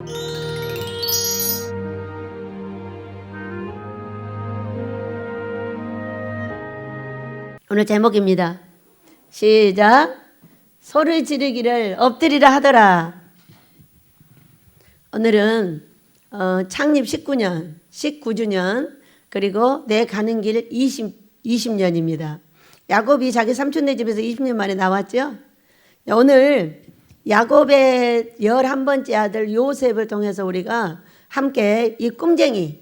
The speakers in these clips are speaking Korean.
오늘 제목입니다. 시작. 소리 지르기를 엎드리라 하더라. 오늘은 창립 19주년 그리고 내 가는 길 20년입니다. 야곱이 자기 삼촌네 집에서 20년 만에 나왔죠. 오늘 야곱의 11번째 아들 요셉을 통해서 우리가 함께 이 꿈쟁이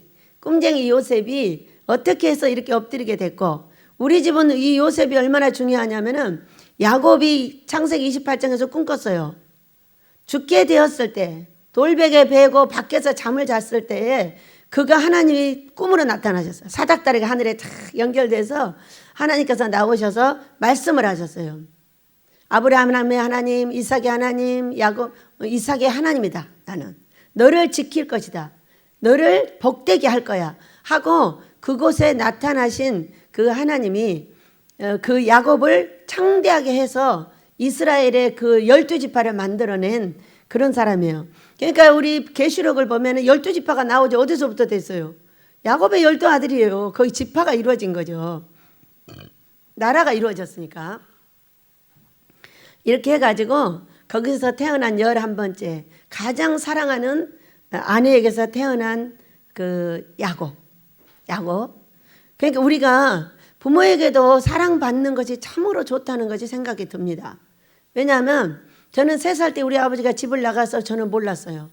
요셉이 어떻게 해서 이렇게 엎드리게 됐고, 우리 집은 이 요셉이 얼마나 중요하냐면은 야곱이 창세기 28장에서 꿈 꿨어요. 죽게 되었을 때 돌베개 베고 밖에서 잠을 잤을 때에 그가 하나님이 꿈으로 나타나셨어요. 사닥다리가 하늘에 탁 연결돼서 하나님께서 나오셔서 말씀을 하셨어요. 아브라함의 하나님, 이삭의 하나님, 이삭의 하나님이다. 나는 너를 지킬 것이다. 너를 복되게 할 거야 하고 그곳에 나타나신 그 하나님이 그 야곱을 창대하게 해서 이스라엘의 그 12지파를 만들어낸 그런 사람이에요. 그러니까 우리 계시록을 보면 12지파가 나오죠. 어디서부터 됐어요? 야곱의 12아들이에요. 거의 지파가 이루어진 거죠. 나라가 이루어졌으니까. 이렇게 해가지고 거기서 태어난 11번째 가장 사랑하는 아내에게서 태어난 그 야곱. 그러니까 우리가 부모에게도 사랑받는 것이 참으로 좋다는 것이 생각이 듭니다. 왜냐하면 저는 3살 때 우리 아버지가 집을 나가서 저는 몰랐어요.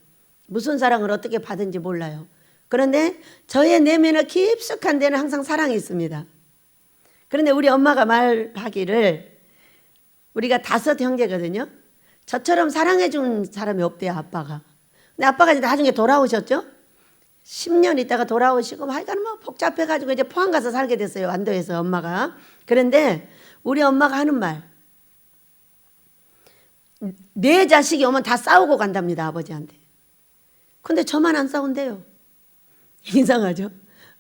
무슨 사랑을 어떻게 받은지 몰라요. 그런데 저의 내면의 깊숙한 데는 항상 사랑이 있습니다. 그런데 우리 엄마가 말하기를 우리가 5 형제거든요. 저처럼 사랑해 준 사람이 없대요, 아빠가. 근데 아빠가 이제 나중에 돌아오셨죠. 10년 있다가 돌아오시고 하여간 뭐 복잡해가지고 이제 포항 가서 살게 됐어요. 완도에서 엄마가. 그런데 우리 엄마가 하는 말, 내 자식이 오면 다 싸우고 간답니다, 아버지한테. 근데 저만 안 싸운대요. 이상하죠.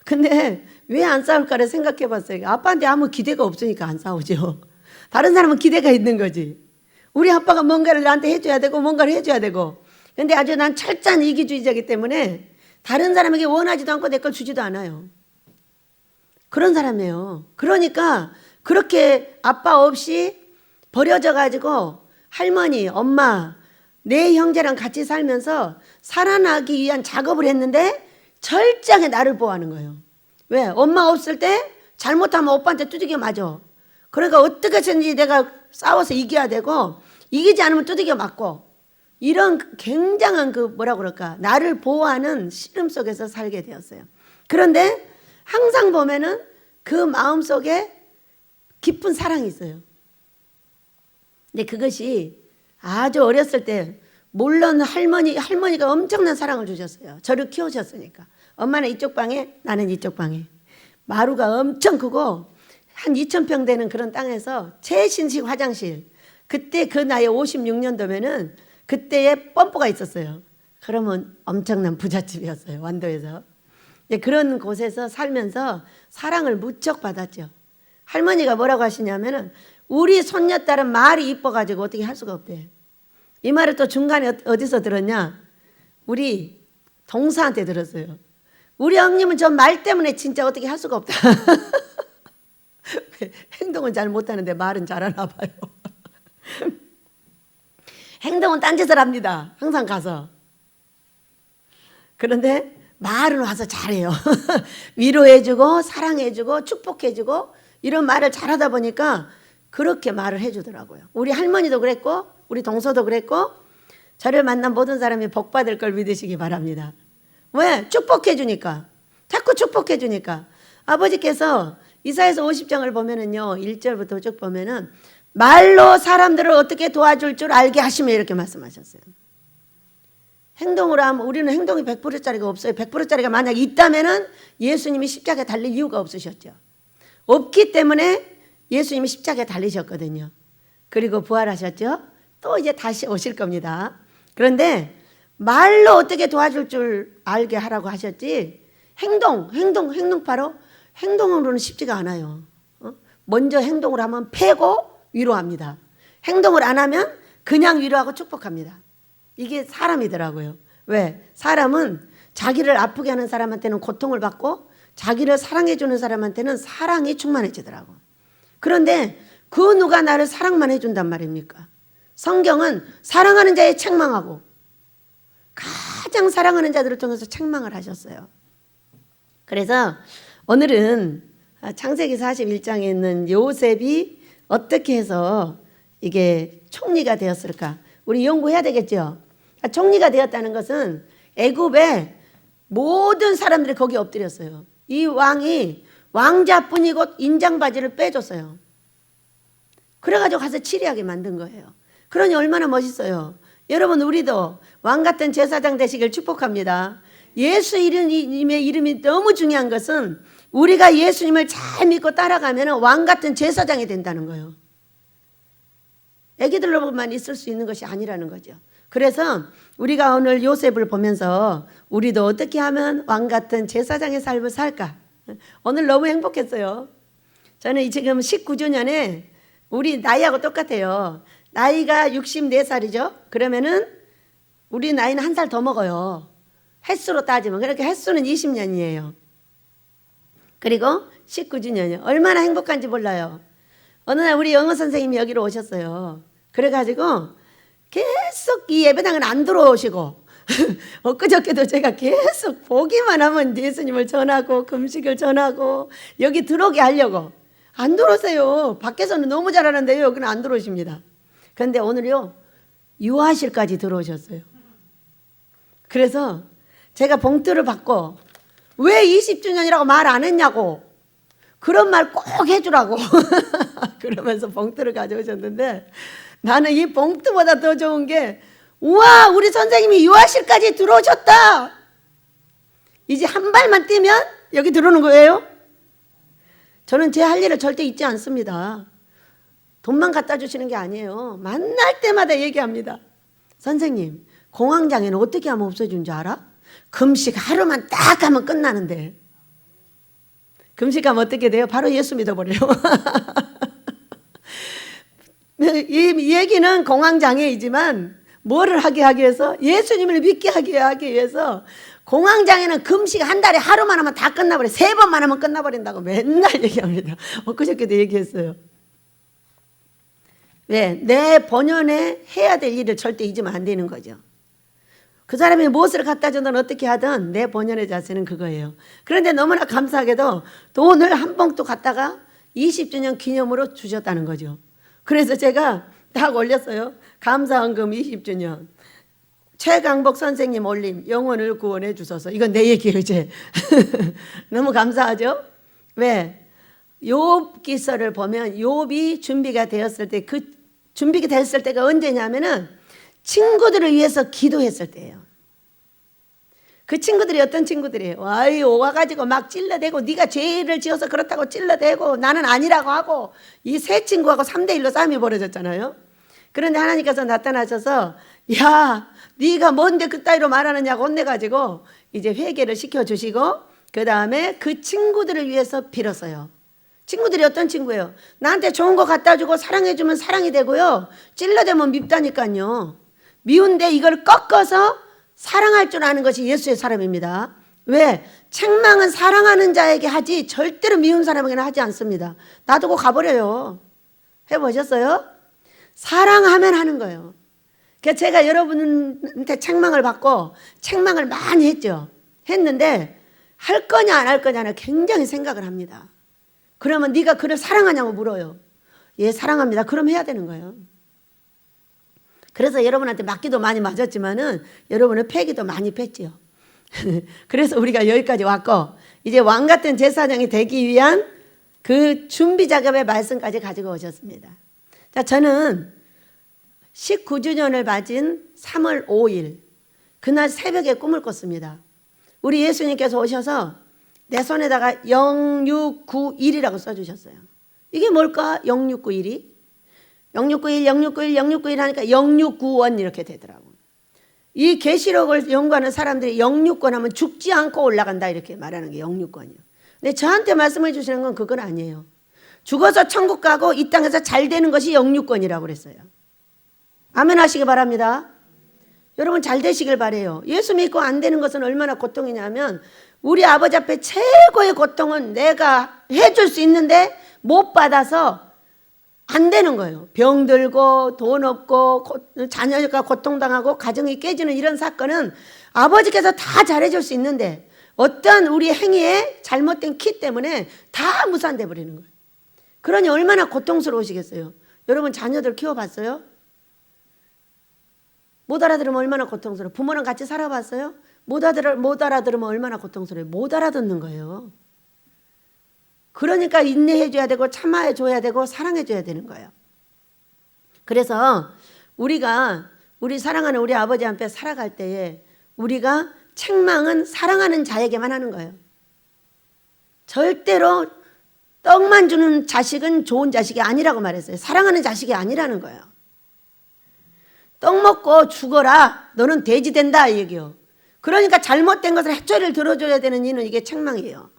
근데 왜 안 싸울까를 생각해 봤어요. 아빠한테 아무 기대가 없으니까 안 싸우죠. 다른 사람은 기대가 있는 거지. 우리 아빠가 뭔가를 나한테 해줘야 되고 뭔가를 해줘야 되고. 근데 아주 난 철저한 이기주의자이기 때문에 다른 사람에게 원하지도 않고 내 걸 주지도 않아요. 그런 사람이에요. 그러니까 그렇게 아빠 없이 버려져 가지고 할머니, 엄마, 내 형제랑 같이 살면서 살아나기 위한 작업을 했는데 철저하게 나를 보호하는 거예요. 왜? 엄마 없을 때 잘못하면 오빠한테 두들겨 맞아. 그러니까 어떻게 해서든지 내가 싸워서 이겨야 되고 이기지 않으면 두들겨 맞고, 이런 굉장한 그 뭐라 그럴까, 나를 보호하는 시름 속에서 살게 되었어요. 그런데 항상 보면은 그 마음 속에 깊은 사랑이 있어요. 근데 그것이 아주 어렸을 때 물론 할머니가 엄청난 사랑을 주셨어요. 저를 키우셨으니까. 엄마는 이쪽 방에, 나는 이쪽 방에. 마루가 엄청 크고 한 2,000평 되는 그런 땅에서 최신식 화장실. 그때 그 나이에 56년도면은 그때에 펌프가 있었어요. 그러면 엄청난 부잣집이었어요, 완도에서. 그런 곳에서 살면서 사랑을 무척 받았죠. 할머니가 뭐라고 하시냐면은 우리 손녀딸은 말이 이뻐가지고 어떻게 할 수가 없대. 이 말을 또 중간에 어디서 들었냐? 우리 동사한테 들었어요. 우리 형님은 저 말 때문에 진짜 어떻게 할 수가 없다. 행동은 잘 못하는데 말은 잘하나 봐요. 행동은 딴짓을 합니다. 항상 가서. 그런데 말은 와서 잘해요. 위로해주고 사랑해주고 축복해주고 이런 말을 잘하다 보니까 그렇게 말을 해주더라고요. 우리 할머니도 그랬고 우리 동서도 그랬고, 저를 만난 모든 사람이 복받을 걸 믿으시기 바랍니다. 왜? 축복해주니까. 자꾸 축복해주니까. 아버지께서 이사야서 50장을 보면은요, 1절부터 쭉 보면은 말로 사람들을 어떻게 도와줄 줄 알게 하시며 이렇게 말씀하셨어요. 행동으로 하면 우리는 행동이 100%짜리가 없어요. 100%짜리가 만약 있다면은 예수님이 십자가에 달릴 이유가 없으셨죠. 없기 때문에 예수님이 십자가에 달리셨거든요. 그리고 부활하셨죠. 또 이제 다시 오실 겁니다. 그런데 말로 어떻게 도와줄 줄 알게 하라고 하셨지, 행동파로 행동으로는 쉽지가 않아요. 먼저 행동을 하면 패고 위로합니다. 행동을 안 하면 그냥 위로하고 축복합니다. 이게 사람이더라고요. 왜? 사람은 자기를 아프게 하는 사람한테는 고통을 받고 자기를 사랑해 주는 사람한테는 사랑이 충만해지더라고. 그런데 그 누가 나를 사랑만 해준단 말입니까? 성경은 사랑하는 자에 책망하고 가장 사랑하는 자들을 통해서 책망을 하셨어요. 그래서 오늘은 창세기 41장에 있는 요셉이 어떻게 해서 이게 총리가 되었을까? 우리 연구해야 되겠죠. 총리가 되었다는 것은 애굽의 모든 사람들이 거기 엎드렸어요. 이 왕이 왕자뿐이고 인장바지를 빼줬어요. 그래가지고 가서 치리하게 만든 거예요. 그러니 얼마나 멋있어요. 여러분, 우리도 왕 같은 제사장 되시길 축복합니다. 예수님의 이름이 너무 중요한 것은 우리가 예수님을 잘 믿고 따라가면 왕 같은 제사장이 된다는 거예요. 애기들로만 있을 수 있는 것이 아니라는 거죠. 그래서 우리가 오늘 요셉을 보면서 우리도 어떻게 하면 왕 같은 제사장의 삶을 살까? 오늘 너무 행복했어요. 저는 지금 19주년에 우리 나이하고 똑같아요. 나이가 64살이죠. 그러면은 우리 나이는 한 살 더 먹어요. 횟수로 따지면. 그러니까 횟수는 20년이에요. 그리고 19주년이요. 얼마나 행복한지 몰라요. 어느 날 우리 영어 선생님이 여기로 오셨어요. 그래가지고 계속 이 예배당은 안 들어오시고 엊그저께도 제가 계속 보기만 하면 예수님을 전하고 금식을 전하고 여기 들어오게 하려고 안 들어오세요. 밖에서는 너무 잘하는데요. 여기는 안 들어오십니다. 그런데 오늘요 유아실까지 들어오셨어요. 그래서 제가 봉투를 받고 왜 20주년이라고 말 안 했냐고 그런 말 꼭 해주라고 그러면서 봉투를 가져오셨는데 나는 이 봉투보다 더 좋은 게 우와 우리 선생님이 유아실까지 들어오셨다. 이제 한 발만 뛰면 여기 들어오는 거예요. 저는 제 할 일을 절대 잊지 않습니다. 돈만 갖다 주시는 게 아니에요. 만날 때마다 얘기합니다. 선생님 공황장애는 어떻게 하면 없어지는 줄 알아? 금식 하루만 딱 하면 끝나는데. 금식하면 어떻게 돼요? 바로 예수 믿어버려요. 이 얘기는 공황장애이지만 뭐를 하게 하기 위해서? 예수님을 믿게 하기 위해서 공황장애는 금식 한 달에 하루만 하면 다 끝나버려. 3번만 하면 끝나버린다고 맨날 얘기합니다. 엊그저께도 얘기했어요. 왜? 내 본연에 해야 될 일을 절대 잊으면 안 되는 거죠. 그 사람이 무엇을 갖다 주든 어떻게 하든 내 본연의 자세는 그거예요. 그런데 너무나 감사하게도 돈을 한 봉투 갖다가 20주년 기념으로 주셨다는 거죠. 그래서 제가 딱 올렸어요. 감사헌금 20주년. 최강복 선생님 올림 영혼을 구원해 주소서. 이건 내 얘기예요 이제. 너무 감사하죠? 왜? 욥기서를 보면 욥이 준비가 되었을 때 그 준비가 됐을 때가 언제냐면은 친구들을 위해서 기도했을 때예요. 그 친구들이 어떤 친구들이에요? 와가지고 막 찔러대고 네가 죄를 지어서 그렇다고 찔러대고 나는 아니라고 하고 이 세 친구하고 3대1로 싸움이 벌어졌잖아요. 그런데 하나님께서 나타나셔서 야 네가 뭔데 그따위로 말하느냐고 혼내가지고 이제 회개를 시켜주시고 그 다음에 그 친구들을 위해서 빌었어요. 친구들이 어떤 친구예요? 나한테 좋은 거 갖다 주고 사랑해주면 사랑이 되고요. 찔러대면 밉다니까요. 미운데 이걸 꺾어서 사랑할 줄 아는 것이 예수의 사람입니다. 왜? 책망은 사랑하는 자에게 하지 절대로 미운 사람에게는 하지 않습니다. 놔두고 가버려요. 해보셨어요? 사랑하면 하는 거예요. 그래서 제가 여러분한테 책망을 받고 책망을 많이 했죠. 했는데 할 거냐 안 할 거냐는 굉장히 생각을 합니다. 그러면 네가 그를 사랑하냐고 물어요. 예, 사랑합니다. 그럼 해야 되는 거예요. 그래서 여러분한테 맞기도 많이 맞았지만은 여러분은 패기도 많이 뺐죠. 그래서 우리가 여기까지 왔고 이제 왕 같은 제사장이 되기 위한 그 준비 작업의 말씀까지 가지고 오셨습니다. 자, 저는 19주년을 맞은 3월 5일 그날 새벽에 꿈을 꿨습니다. 우리 예수님께서 오셔서 내 손에다가 0691이라고 써주셨어요. 이게 뭘까? 0691이? 0691, 0691, 0691 하니까 0691 이렇게 되더라고요. 이 계시록을 연구하는 사람들이 06권 하면 죽지 않고 올라간다 이렇게 말하는 게 06권이에요. 근데 저한테 말씀해 주시는 건 그건 아니에요. 죽어서 천국 가고 이 땅에서 잘 되는 것이 06권이라고 그랬어요. 아멘 하시기 바랍니다. 여러분 잘 되시길 바래요. 예수 믿고 안 되는 것은 얼마나 고통이냐면 우리 아버지 앞에 최고의 고통은 내가 해줄 수 있는데 못 받아서 안 되는 거예요. 병들고 돈 없고 자녀가 고통당하고 가정이 깨지는 이런 사건은 아버지께서 다 잘해줄 수 있는데 어떤 우리 행위에 잘못된 키 때문에 다 무산돼 버리는 거예요. 그러니 얼마나 고통스러우시겠어요. 여러분 자녀들 키워봤어요? 못 알아들으면 얼마나 고통스러워요. 부모랑 같이 살아봤어요? 못 알아들으면 얼마나 고통스러워요. 못 알아듣는 거예요. 그러니까 인내해줘야 되고 참아줘야 되고 사랑해줘야 되는 거예요. 그래서 우리가 우리 사랑하는 우리 아버지 앞에 살아갈 때에 우리가 책망은 사랑하는 자에게만 하는 거예요. 절대로 떡만 주는 자식은 좋은 자식이 아니라고 말했어요. 사랑하는 자식이 아니라는 거예요. 떡 먹고 죽어라. 너는 돼지 된다 이 얘기요. 그러니까 잘못된 것을 해초리를 들어줘야 되는 이유는 이게 책망이에요.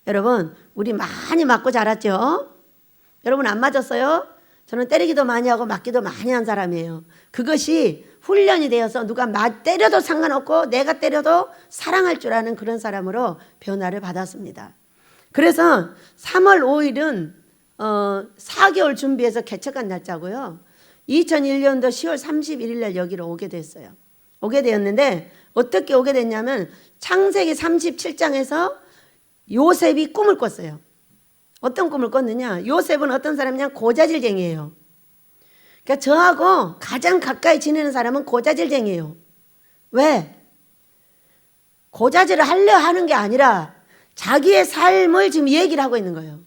여러분 우리 많이 맞고 자랐죠? 여러분 안 맞았어요? 저는 때리기도 많이 하고 맞기도 많이 한 사람이에요. 그것이 훈련이 되어서 누가 때려도 상관없고 내가 때려도 사랑할 줄 아는 그런 사람으로 변화를 받았습니다. 그래서 3월 5일은 4개월 준비해서 개척한 날짜고요. 2001년도 10월 31일 날 여기로 오게 됐어요. 오게 되었는데 어떻게 오게 됐냐면 창세기 37장에서 요셉이 꿈을 꿨어요. 어떤 꿈을 꿨느냐? 요셉은 어떤 사람이냐? 고자질쟁이에요. 그러니까 저하고 가장 가까이 지내는 사람은 고자질쟁이에요. 왜? 고자질을 하려 하는 게 아니라 자기의 삶을 지금 얘기를 하고 있는 거예요.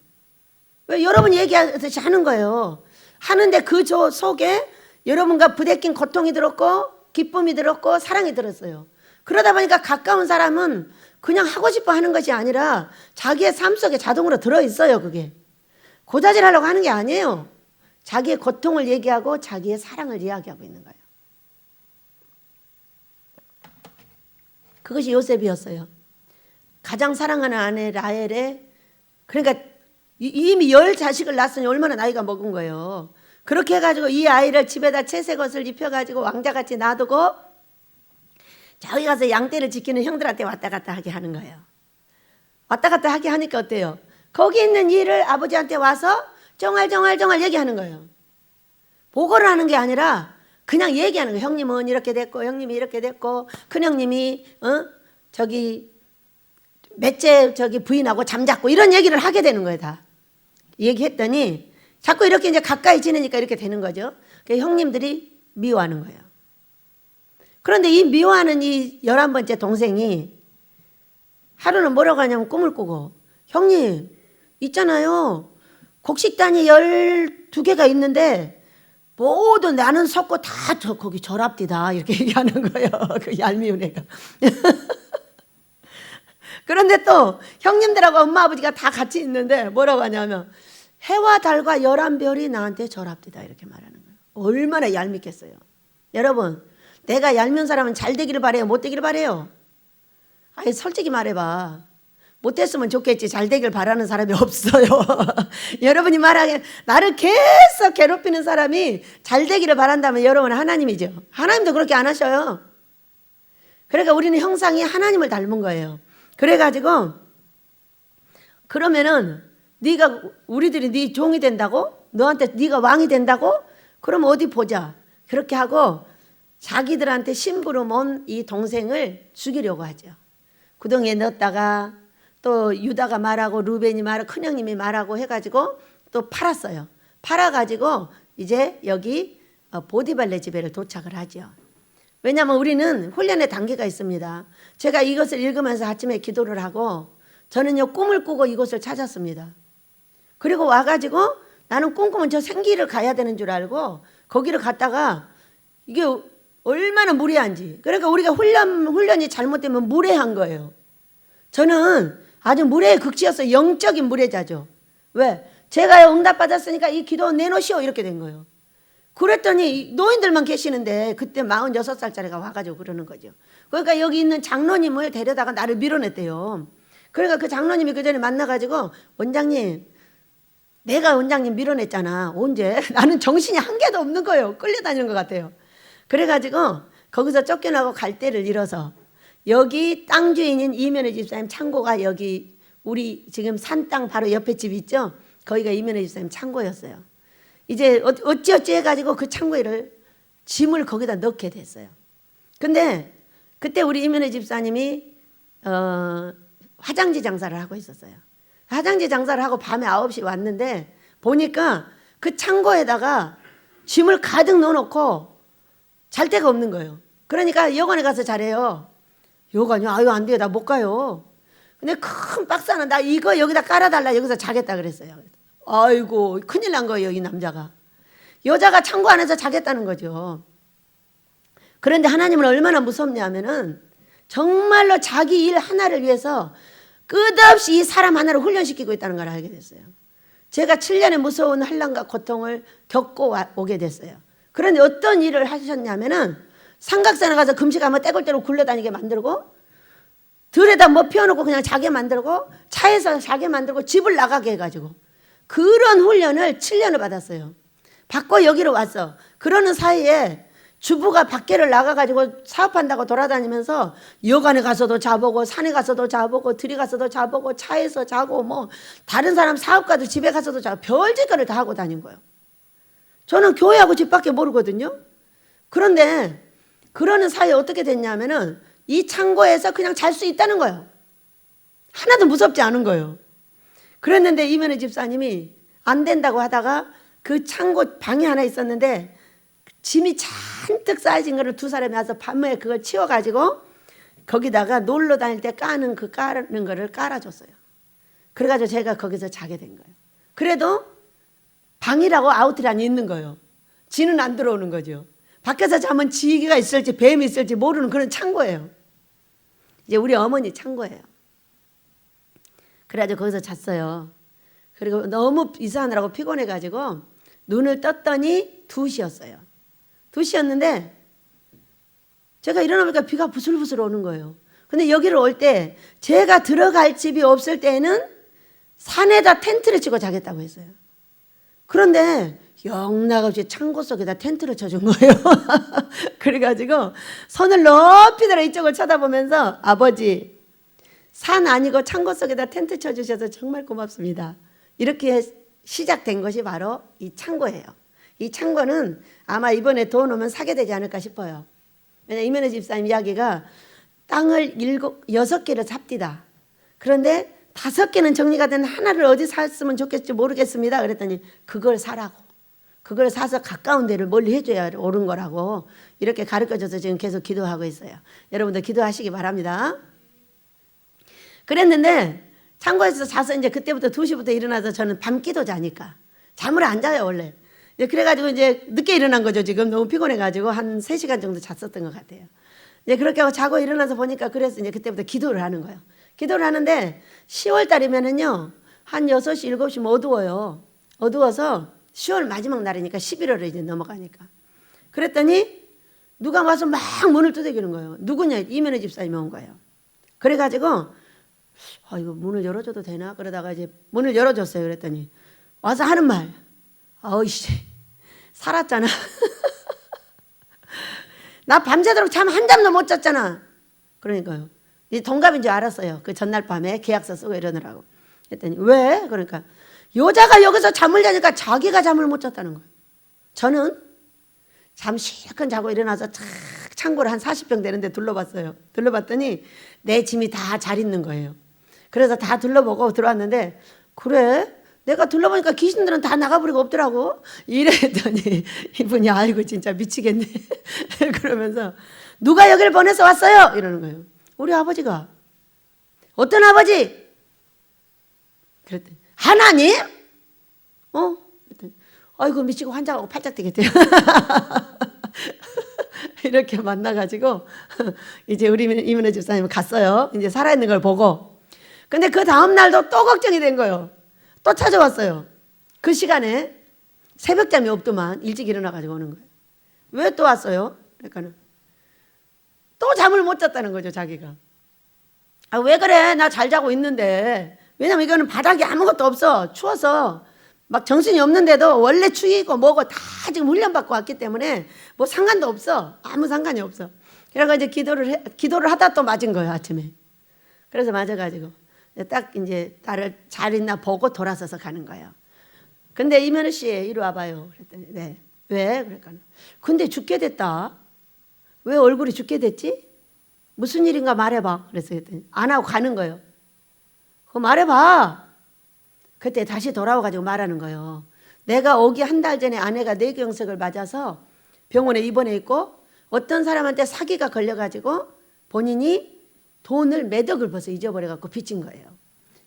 왜? 여러분 얘기하듯이 하는 거예요. 하는데 그 속에 여러분과 부대낀 고통이 들었고 기쁨이 들었고 사랑이 들었어요. 그러다 보니까 가까운 사람은 그냥 하고 싶어 하는 것이 아니라 자기의 삶 속에 자동으로 들어있어요. 그게 고자질 하려고 하는 게 아니에요. 자기의 고통을 얘기하고 자기의 사랑을 이야기하고 있는 거예요. 그것이 요셉이었어요. 가장 사랑하는 아내 라헬의, 그러니까 이미 10자식을 낳았으니 얼마나 나이가 먹은 거예요. 그렇게 해가지고 이 아이를 집에다 채색 옷을 입혀가지고 왕자같이 놔두고 저기 가서 양떼를 지키는 형들한테 왔다 갔다 하게 하는 거예요. 왔다 갔다 하게 하니까 어때요? 거기 있는 일을 아버지한테 와서 쫑알쫑알 얘기하는 거예요. 보고를 하는 게 아니라 그냥 얘기하는 거예요. 형님은 이렇게 됐고 형님이 이렇게 됐고 큰형님이 몇째 부인하고 잠잤고 이런 얘기를 하게 되는 거예요. 다 얘기했더니 자꾸 이렇게 이제 가까이 지내니까 이렇게 되는 거죠. 그러니까 형님들이 미워하는 거예요. 그런데 이 미워하는 이 11번째 동생이 하루는 뭐라고 하냐면 꿈을 꾸고, 형님 있잖아요, 곡식단이 12개가 있는데 모두 나는 섰고 다 거기 절합디다 이렇게 얘기하는 거예요. 그 얄미운 애가. 그런데 또 형님들하고 엄마 아버지가 다 같이 있는데 뭐라고 하냐면 해와 달과 11별이 나한테 절합디다 이렇게 말하는 거예요. 얼마나 얄밉겠어요. 여러분 내가 얄미운 사람은 잘 되기를 바래요? 못 되기를 바래요? 아니 솔직히 말해봐. 못했으면 좋겠지 잘 되길 바라는 사람이 없어요. 여러분이 말하기에 나를 계속 괴롭히는 사람이 잘 되기를 바란다면 여러분은 하나님이죠. 하나님도 그렇게 안 하셔요. 그러니까 우리는 형상이 하나님을 닮은 거예요. 그래가지고 그러면은 우리들이 네 종이 된다고? 너한테 네가 왕이 된다고? 그럼 어디 보자. 그렇게 하고 자기들한테 심부름 온 이 동생을 죽이려고 하죠. 구덩이에 넣었다가 또 유다가 말하고 루벤이 말하고 큰형님이 말하고 해가지고 또 팔았어요. 팔아가지고 이제 여기 보디발레 집에를 도착을 하죠. 왜냐하면 우리는 훈련의 단계가 있습니다. 제가 이것을 읽으면서 아침에 기도를 하고 저는요 꿈을 꾸고 이곳을 찾았습니다. 그리고 와가지고 나는 꿈꾸면 저 생기를 가야 되는 줄 알고 거기를 갔다가 이게 얼마나 무례한지. 그러니까 우리가 훈련이 잘못되면 무례한 거예요. 저는 아주 무례의 극치였어요. 영적인 무례자죠. 왜? 제가 응답받았으니까 이 기도 내놓으시오 이렇게 된 거예요. 그랬더니 노인들만 계시는데 그때 46살짜리가 와가지고 그러는 거죠. 그러니까 여기 있는 장로님을 데려다가 나를 밀어냈대요. 그러니까 그 장로님이 그 전에 만나가지고 원장님 내가 원장님 밀어냈잖아. 언제? 나는 정신이 한 개도 없는 거예요. 끌려다니는 것 같아요. 그래가지고 거기서 쫓겨나고 갈 데를 잃어서 여기 땅 주인인 이면의 집사님 창고가 여기 우리 지금 산 땅 바로 옆에 집 있죠? 거기가 이면의 집사님 창고였어요. 이제 어찌어찌 해가지고 그 창고를 짐을 거기다 넣게 됐어요. 근데 그때 우리 이면의 집사님이 화장지 장사를 하고 있었어요. 화장지 장사를 하고 밤에 9시 왔는데 보니까 그 창고에다가 짐을 가득 넣어놓고 잘 데가 없는 거예요. 그러니까 여관에 가서 자래요. 여관이요? 아유 안 돼요. 나 못 가요. 근데 큰 박스 하나 나 이거 여기다 깔아달라 여기서 자겠다 그랬어요. 아이고 큰일 난 거예요. 이 남자가. 여자가 창고 안에서 자겠다는 거죠. 그런데 하나님은 얼마나 무섭냐면은 정말로 자기 일 하나를 위해서 끝없이 이 사람 하나를 훈련시키고 있다는 걸 알게 됐어요. 제가 7년의 무서운 환난과 고통을 겪고 오게 됐어요. 그런데 어떤 일을 하셨냐면은 삼각산에 가서 금식하면 떼굴떼굴 굴러다니게 만들고 들에다 뭐 피워놓고 그냥 자게 만들고 차에서 자게 만들고 집을 나가게 해가지고 그런 훈련을 7년을 받았어요. 받고 여기로 왔어. 그러는 사이에 주부가 밖에를 나가가지고 사업한다고 돌아다니면서 여관에 가서도 자보고 산에 가서도 자보고 들에 가서도 자보고 차에서 자고 뭐 다른 사람 사업가들 집에 가서도 자고 별짓거리를 다 하고 다닌 거예요. 저는 교회하고 집밖에 모르거든요. 그런데 그러는 사이에 어떻게 됐냐면은 이 창고에서 그냥 잘 수 있다는 거예요. 하나도 무섭지 않은 거예요. 그랬는데 이면의 집사님이 안 된다고 하다가 그 창고 방이 하나 있었는데 짐이 잔뜩 쌓여진 거를 두 사람이 와서 밤에 그걸 치워가지고 거기다가 놀러 다닐 때 까는 거를 깔아줬어요. 그래가지고 제가 거기서 자게 된 거예요. 그래도 방이라고 아우트란이 있는 거예요. 지는 안 들어오는 거죠. 밖에서 자면 지기가 있을지 뱀이 있을지 모르는 그런 창고예요. 이제 우리 어머니 창고예요. 그래가지고 거기서 잤어요. 그리고 너무 이사하느라고 피곤해가지고 눈을 떴더니 2시였어요. 2시였는데 제가 일어나보니까 비가 부슬부슬 오는 거예요. 근데 여기를 올 때 제가 들어갈 집이 없을 때는 산에다 텐트를 치고 자겠다고 했어요. 그런데 영락없이 창고 속에다 텐트를 쳐준 거예요. 그래가지고 손을 높이 들어 이쪽을 쳐다보면서 아버지 산 아니고 창고 속에다 텐트 쳐주셔서 정말 고맙습니다. 이렇게 시작된 것이 바로 이 창고예요. 이 창고는 아마 이번에 돈 오면 사게 되지 않을까 싶어요. 왜냐하면 이면의 집사님 이야기가 땅을 6개를 삽디다. 그런데 5개는 정리가 된 하나를 어디 샀으면 좋겠지 모르겠습니다. 그랬더니 그걸 사라고. 그걸 사서 가까운 데를 멀리 해줘야 옳은 거라고 이렇게 가르쳐줘서 지금 계속 기도하고 있어요. 여러분들 기도하시기 바랍니다. 그랬는데 창고에서 자서 이제 그때부터 2시부터 일어나서 저는 밤기도 자니까 잠을 안 자요 원래. 그래가지고 이제 늦게 일어난 거죠. 지금 너무 피곤해가지고 한 3시간 정도 잤었던 것 같아요. 이제 그렇게 하고 자고 일어나서 보니까 그래서 이제 그때부터 기도를 하는 거예요. 기도를 하는데 10월 달이면은요 한 6시 7시면 어두워요. 어두워서 10월 마지막 날이니까 11월에 이제 넘어가니까. 그랬더니 누가 와서 막 문을 두드리는 거예요. 누구냐? 이면의 집사님이 온 거예요. 그래가지고 이거 문을 열어줘도 되나? 그러다가 이제 문을 열어줬어요. 그랬더니 와서 하는 말. 어이씨 살았잖아. 나 밤새도록 잠 한 잠도 못 잤잖아. 그러니까요. 이 동갑인 줄 알았어요. 그 전날 밤에 계약서 쓰고 이러느라고. 그랬더니 왜? 그러니까 여자가 여기서 잠을 자니까 자기가 잠을 못 잤다는 거예요. 저는 잠 실컷 자고 일어나서 착 창고를 한 40평 되는데 둘러봤어요. 둘러봤더니 내 짐이 다 잘 있는 거예요. 그래서 다 둘러보고 들어왔는데 그래? 내가 둘러보니까 귀신들은 다 나가버리고 없더라고. 이랬더니 이분이 아이고 진짜 미치겠네. 그러면서 누가 여기를 보내서 왔어요? 이러는 거예요. 우리 아버지가. 어떤 아버지? 그랬더니 하나님? 그랬더니 아이고 미치고 환장하고 팔짝 뛰겠대요. 이렇게 만나가지고 이제 우리 이면의 집사님은 갔어요. 이제 살아있는 걸 보고. 근데 그 다음 날도 또 걱정이 된 거예요. 또 찾아왔어요. 그 시간에 새벽잠이 없더만 일찍 일어나가지고 오는 거예요. 왜 또 왔어요? 그러니까는 또 잠을 못 잤다는 거죠, 자기가. 왜 그래? 나 잘 자고 있는데. 왜냐면 이거는 바닥에 아무것도 없어. 추워서 막 정신이 없는데도 원래 추위고 뭐고 다 지금 훈련받고 왔기 때문에 뭐 상관도 없어. 아무 상관이 없어. 그래서 이제 기도를 하다 또 맞은 거예요, 아침에. 그래서 맞아가지고 딱 이제 나를 잘 있나 보고 돌아서서 가는 거예요. 근데 이면우 씨 이리 와봐요. 그랬더니 네. 왜? 그러니까 근데 죽게 됐다. 왜 얼굴이 죽게 됐지? 무슨 일인가 말해봐. 그래서 안 하고 가는 거예요. 그거 말해봐. 그때 다시 돌아와가지고 말하는 거예요. 내가 오기 한 달 전에 아내가 뇌경색을 맞아서 병원에 입원해 있고 어떤 사람한테 사기가 걸려가지고 본인이 돈을 몇 억을 벌써 잊어버려갖고 빚진 거예요.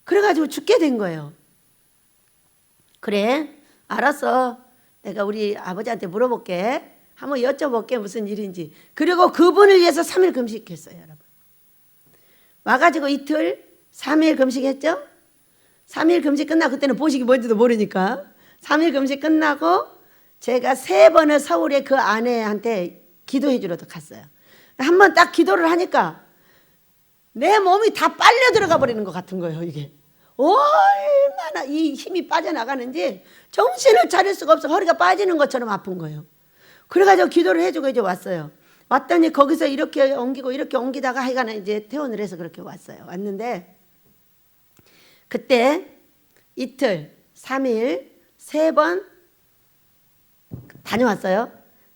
그래가지고 죽게 된 거예요. 그래 알았어. 내가 우리 아버지한테 물어볼게. 한번 여쭤볼게 무슨 일인지. 그리고 그분을 위해서 3일 금식했어요. 여러분. 와가지고 이틀 3일 금식했죠. 3일 금식 끝나고 그때는 보식이 뭔지도 모르니까 3일 금식 끝나고 제가 3번을 서울에 그 아내한테 기도해 주러 갔어요. 한번 딱 기도를 하니까 내 몸이 다 빨려 들어가 버리는 것 같은 거예요. 이게 얼마나 이 힘이 빠져나가는지 정신을 차릴 수가 없어. 허리가 빠지는 것처럼 아픈 거예요. 그래가지고 기도를 해주고 이제 왔어요. 왔더니 거기서 이렇게 옮기고 이렇게 옮기다가 하여간 이제 퇴원을 해서 그렇게 왔어요. 왔는데 그때 이틀 3일 3번 다녀왔어요.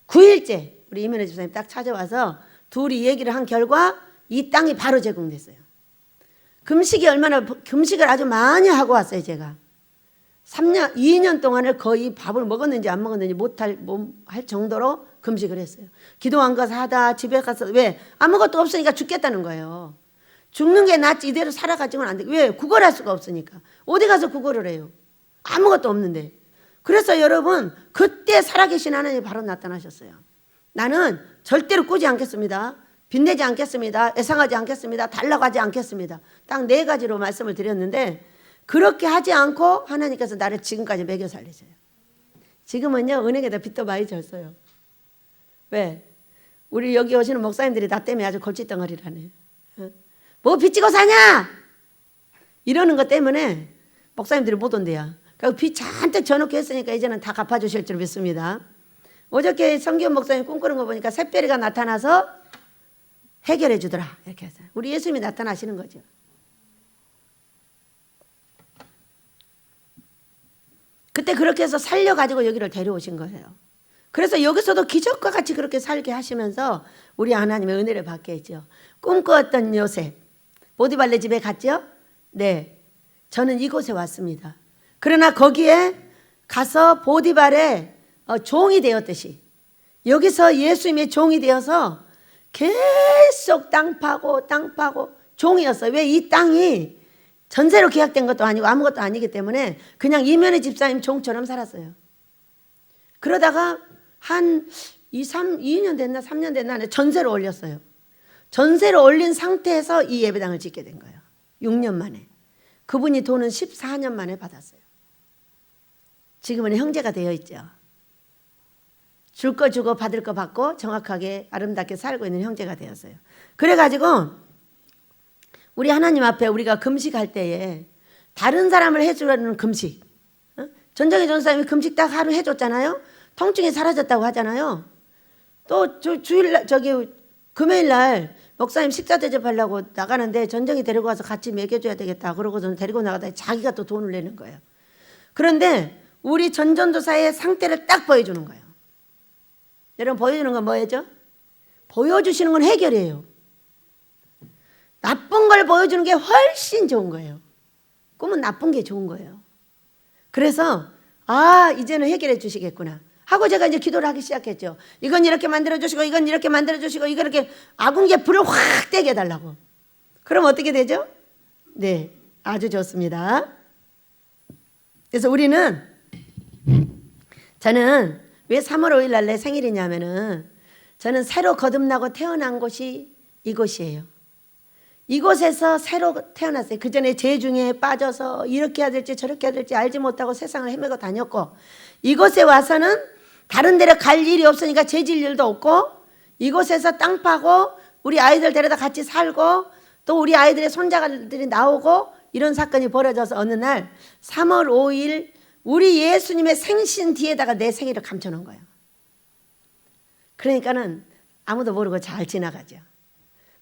9일째 우리 이면우 집사님 딱 찾아와서 둘이 얘기를 한 결과 이 땅이 바로 제공됐어요. 금식을 아주 많이 하고 왔어요. 제가 2년 동안을 거의 밥을 먹었는지 안 먹었는지 할 정도로 금식을 했어요. 기도 안 가서 하다 집에 가서 왜 아무것도 없으니까 죽겠다는 거예요. 죽는 게 낫지 이대로 살아가지고는 안 돼. 왜? 구걸할 수가 없으니까. 어디 가서 구걸을 해요? 아무것도 없는데. 그래서 여러분 그때 살아계신 하나님이 바로 나타나셨어요. 나는 절대로 꾸지 않겠습니다. 빚내지 않겠습니다. 애상하지 않겠습니다. 달라고 하지 않겠습니다. 딱 4가지로 말씀을 드렸는데 그렇게 하지 않고 하나님께서 나를 지금까지 먹여 살리세요. 지금은요 은행에다 빚도 많이 졌어요. 왜? 우리 여기 오시는 목사님들이 나 때문에 아주 골칫덩어리라네. 뭐 빚지고 사냐? 이러는 것 때문에 목사님들이 못 온대요. 그리고 빚 잔뜩 져놓고 했으니까 이제는 다 갚아주실 줄 믿습니다. 어저께 성기현 목사님 꿈꾸는 거 보니까 샛별이가 나타나서 해결해 주더라. 이렇게 해서 우리 예수님이 나타나시는 거죠. 그때 그렇게 해서 살려가지고 여기를 데려오신 거예요. 그래서 여기서도 기적과 같이 그렇게 살게 하시면서 우리 하나님의 은혜를 받게 했죠. 꿈꾸었던 요셉 보디발의 집에 갔죠? 네, 저는 이곳에 왔습니다. 그러나 거기에 가서 보디발의 종이 되었듯이 여기서 예수님의 종이 되어서 계속 땅 파고 종이었어요. 왜? 이 땅이 전세로 계약된 것도 아니고 아무것도 아니기 때문에 그냥 이면우 집사님 종처럼 살았어요. 그러다가 한 2년 됐나 3년 됐나 전세로 올렸어요. 전세로 올린 상태에서 이 예배당을 짓게 된 거예요. 6년 만에. 그분이 돈은 14년 만에 받았어요. 지금은 형제가 되어 있죠. 줄 거 주고 받을 거 받고 정확하게 아름답게 살고 있는 형제가 되었어요. 그래가지고 우리 하나님 앞에 우리가 금식할 때에 다른 사람을 해주려는 금식. 전정희 전사님이 금식 딱 하루 해줬잖아요. 통증이 사라졌다고 하잖아요. 또 주일날 금요일날 목사님 식사 대접하려고 나가는데 전정이 데리고 와서 같이 먹여줘야 되겠다. 그러고서 데리고 나가다 자기가 또 돈을 내는 거예요. 그런데 우리 전전도사의 상태를 딱 보여주는 거예요. 여러분 보여주는 건 뭐예요? 보여주시는 건 해결이에요. 나쁜 걸 보여주는 게 훨씬 좋은 거예요. 꿈은 나쁜 게 좋은 거예요. 그래서 이제는 해결해 주시겠구나 하고 제가 이제 기도를 하기 시작했죠. 이건 이렇게 만들어주시고 이건 이렇게 만들어주시고 이건 이렇게 아궁이에 불을 확 떼게 해달라고. 그럼 어떻게 되죠? 네, 아주 좋습니다. 그래서 저는 왜 3월 5일 날 내 생일이냐면은 저는 새로 거듭나고 태어난 곳이 이곳이에요. 이곳에서 새로 태어났어요. 그 전에 죄중에 빠져서 이렇게 해야 될지 저렇게 해야 될지 알지 못하고 세상을 헤매고 다녔고 이곳에 와서는 다른 데로 갈 일이 없으니까 죄질 일도 없고 이곳에서 땅 파고 우리 아이들 데려다 같이 살고 또 우리 아이들의 손자들이 나오고 이런 사건이 벌어져서 어느 날 3월 5일 우리 예수님의 생신 뒤에다가 내 생일을 감춰놓은 거예요. 그러니까는 아무도 모르고 잘 지나가죠.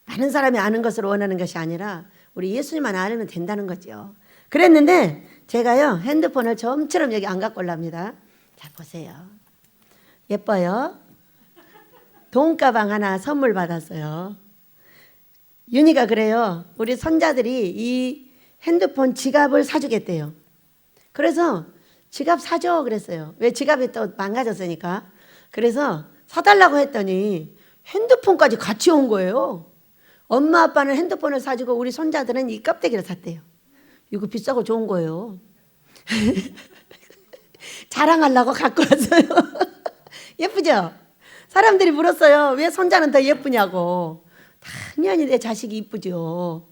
많은 사람이 아는 것을 원하는 것이 아니라 우리 예수님만 알면 된다는 거죠. 그랬는데 제가요 핸드폰을 좀처럼 여기 안 갖고 올랍니다. 자 보세요. 예뻐요. 돈가방 하나 선물 받았어요. 윤희가 그래요. 우리 손자들이 이 핸드폰 지갑을 사주겠대요. 그래서 지갑 사줘 그랬어요. 왜 지갑이 또 망가졌으니까. 그래서 사달라고 했더니 핸드폰까지 같이 온 거예요. 엄마 아빠는 핸드폰을 사주고 우리 손자들은 이 껍데기를 샀대요. 이거 비싸고 좋은 거예요. 자랑하려고 갖고 왔어요. 예쁘죠? 사람들이 물었어요. 왜 손자는 더 예쁘냐고. 당연히 내 자식이 이쁘죠.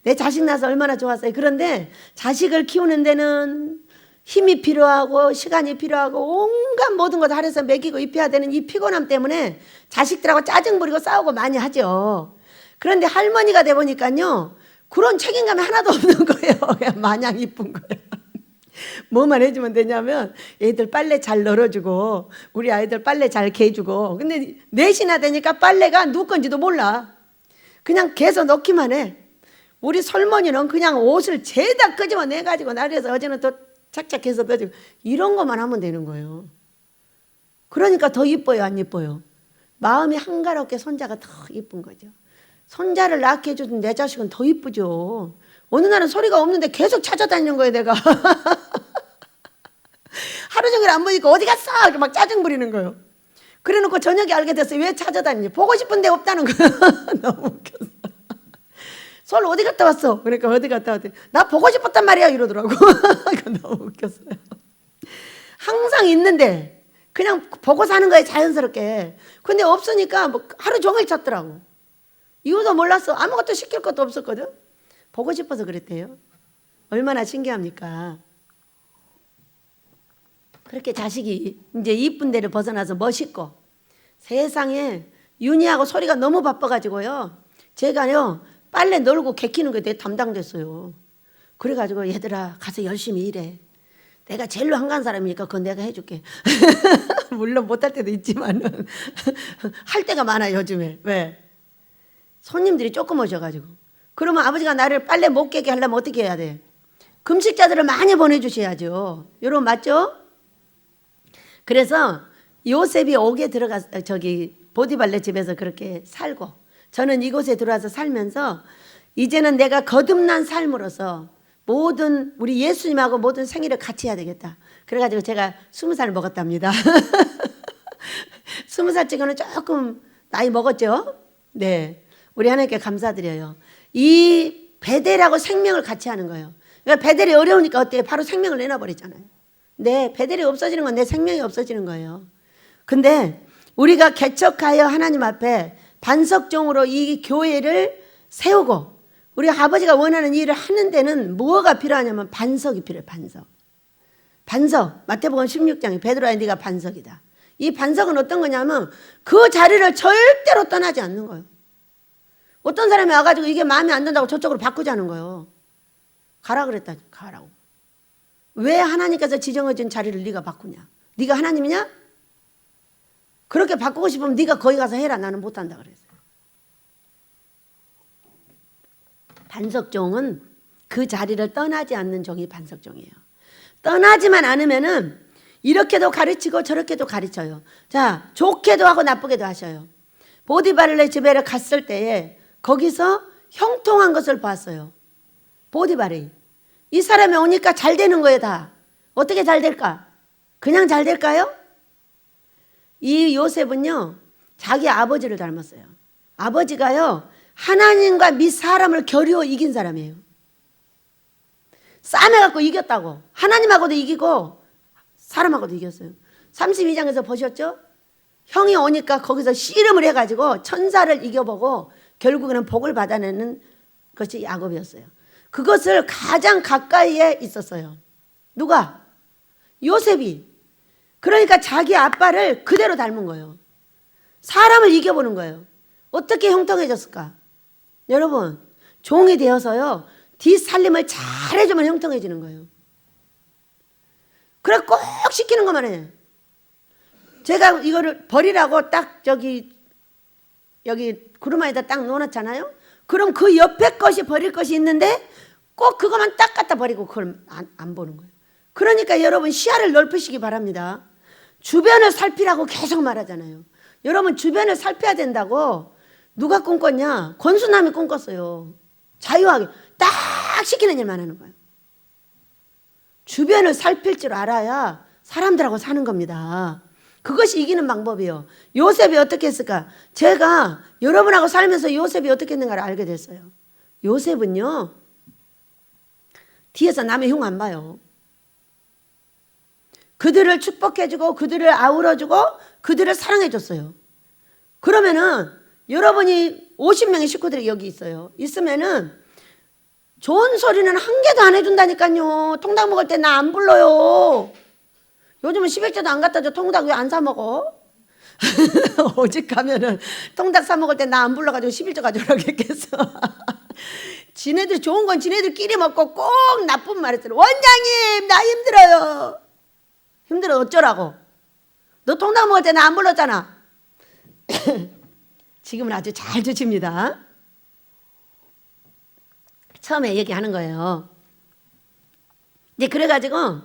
내 자식 낳아서 얼마나 좋았어요. 그런데 자식을 키우는 데는 힘이 필요하고 시간이 필요하고 온갖 모든 것을 하려서 먹이고 입혀야 되는 이 피곤함 때문에 자식들하고 짜증 부리고 싸우고 많이 하죠. 그런데 할머니가 돼 보니까요. 그런 책임감이 하나도 없는 거예요. 그냥 마냥 이쁜 거예요. 뭐만 해주면 되냐면 애들 빨래 잘 널어주고 우리 아이들 빨래 잘 개주고 근데 넷이나 되니까 빨래가 누구 건지도 몰라. 그냥 개서 넣기만 해. 우리 설머니는 그냥 옷을 죄다 끄집어내가지고 날려서 어제는 또 착착해서 떠주고 이런 것만 하면 되는 거예요. 그러니까 더 이뻐요 안 이뻐요? 마음이 한가롭게 손자가 더 이쁜 거죠. 손자를 낳게 해주던 내 자식은 더 이쁘죠. 어느 날은 소리가 없는데 계속 찾아다니는 거예요 내가. 하루 종일 안 보니까 어디 갔어? 이렇게 막 짜증 부리는 거예요. 그래놓고 저녁에 알게 됐어요. 왜 찾아다니니? 보고 싶은데 없다는 거예요. 너무 웃겼어. 서울 어디 갔다 왔어? 그러니까 어디 갔다 왔대. 나 보고 싶었단 말이야 이러더라고. 너무 웃겼어요. 항상 있는데 그냥 보고 사는 거예요 자연스럽게. 근데 없으니까 뭐 하루 종일 찾더라고. 이유도 몰랐어. 아무것도 시킬 것도 없었거든. 보고 싶어서 그랬대요. 얼마나 신기합니까? 그렇게 자식이 이제 이쁜 데를 벗어나서 멋있고 세상에 윤희하고 소리가 너무 바빠가지고요. 제가요 빨래 널고 개키는 게 내 담당됐어요. 그래가지고 얘들아 가서 열심히 일해. 내가 제일로 한가한 사람이니까 그건 내가 해줄게. 물론 못할 때도 있지만은 할 때가 많아요 요즘에. 왜? 손님들이 조금 오셔가지고. 그러면 아버지가 나를 빨래 못 깨게 하려면 어떻게 해야 돼? 금식자들을 많이 보내주셔야죠. 여러분 맞죠? 그래서 요셉이 옥에 들어가 저기 보디발레 집에서 그렇게 살고 저는 이곳에 들어와서 살면서 이제는 내가 거듭난 삶으로서 모든 우리 예수님하고 모든 생일을 같이 해야 되겠다. 그래가지고 제가 20살 먹었답니다. 20살 찍어는 조금 나이 먹었죠? 네. 우리 하나님께 감사드려요. 이 베델하고 생명을 같이 하는 거예요. 그러니까 베델이 어려우니까 어때요? 바로 생명을 내놔버리잖아요. 네, 베델이 없어지는 건 내 생명이 없어지는 거예요. 근데 우리가 개척하여 하나님 앞에 반석종으로 이 교회를 세우고 우리 아버지가 원하는 일을 하는 데는 뭐가 필요하냐면 반석이 필요해요. 반석. 반석. 마태복음 16장에 베드로야 네가 반석이다. 이 반석은 어떤 거냐면 그 자리를 절대로 떠나지 않는 거예요. 어떤 사람이 와가지고 이게 마음에 안 든다고 저쪽으로 바꾸자는 거예요. 가라 그랬다. 가라고. 왜 하나님께서 지정해 준 자리를 네가 바꾸냐? 네가 하나님이냐? 그렇게 바꾸고 싶으면 네가 거기 가서 해라. 나는 못한다 그랬어요. 반석종은 그 자리를 떠나지 않는 종이 반석종이에요. 떠나지만 않으면은 이렇게도 가르치고 저렇게도 가르쳐요. 자, 좋게도 하고 나쁘게도 하셔요. 보디발레 집에를 갔을 때에 거기서 형통한 것을 봤어요. 보디발레. 이 사람이 오니까 잘 되는 거예요, 다. 어떻게 잘 될까? 그냥 잘 될까요? 이 요셉은요, 자기 아버지를 닮았어요. 아버지가요, 하나님과 밑 사람을 겨루어 이긴 사람이에요. 싸매갖고 이겼다고. 하나님하고도 이기고 사람하고도 이겼어요. 32장에서 보셨죠? 형이 오니까 거기서 씨름을 해가지고 천사를 이겨보고 결국에는 복을 받아내는 것이 야곱이었어요. 그것을 가장 가까이에 있었어요. 누가? 요셉이. 그러니까 자기 아빠를 그대로 닮은 거예요. 사람을 이겨보는 거예요. 어떻게 형통해졌을까? 여러분, 종이 되어서요, 뒷살림을 잘 해주면 형통해지는 거예요. 그래 꼭 시키는 것만 해. 제가 이거를 버리라고 딱 저기 여기 구루마에다 딱 놓아놨잖아요. 그럼 그 옆에 것이 버릴 것이 있는데 꼭 그것만 딱 갖다 버리고 그걸 안 보는 거예요. 그러니까 여러분 시야를 넓히시기 바랍니다. 주변을 살피라고 계속 말하잖아요. 여러분 주변을 살펴야 된다고. 누가 꿈꿨냐? 권순남이 꿈꿨어요. 자유하게 딱 시키는 일만 하는 거예요. 주변을 살필 줄 알아야 사람들하고 사는 겁니다. 그것이 이기는 방법이에요. 요셉이 어떻게 했을까? 제가 여러분하고 살면서 요셉이 어떻게 했는가를 알게 됐어요. 요셉은요, 뒤에서 남의 흉 안 봐요. 그들을 축복해주고 그들을 아우러주고 그들을 사랑해줬어요. 그러면은 여러분이 50명의 식구들이 여기 있어요. 있으면은 좋은 소리는 한 개도 안 해준다니까요. 통닭 먹을 때 나 안 불러요. 요즘은 11조도 안 갖다 줘. 통닭 왜 안 사 먹어? 오직 가면은 통닭 사 먹을 때 나 안 불러가지고 11조 가져오라고 했겠어. 지네들 좋은 건 지네들끼리 먹고 꼭 나쁜 말 했더니 원장님 나 힘들어요. 힘들어 어쩌라고? 너 통닭 먹을 때 나 안 불렀잖아. 지금은 아주 잘 주십니다. 처음에 얘기하는 거예요. 이제 그래가지고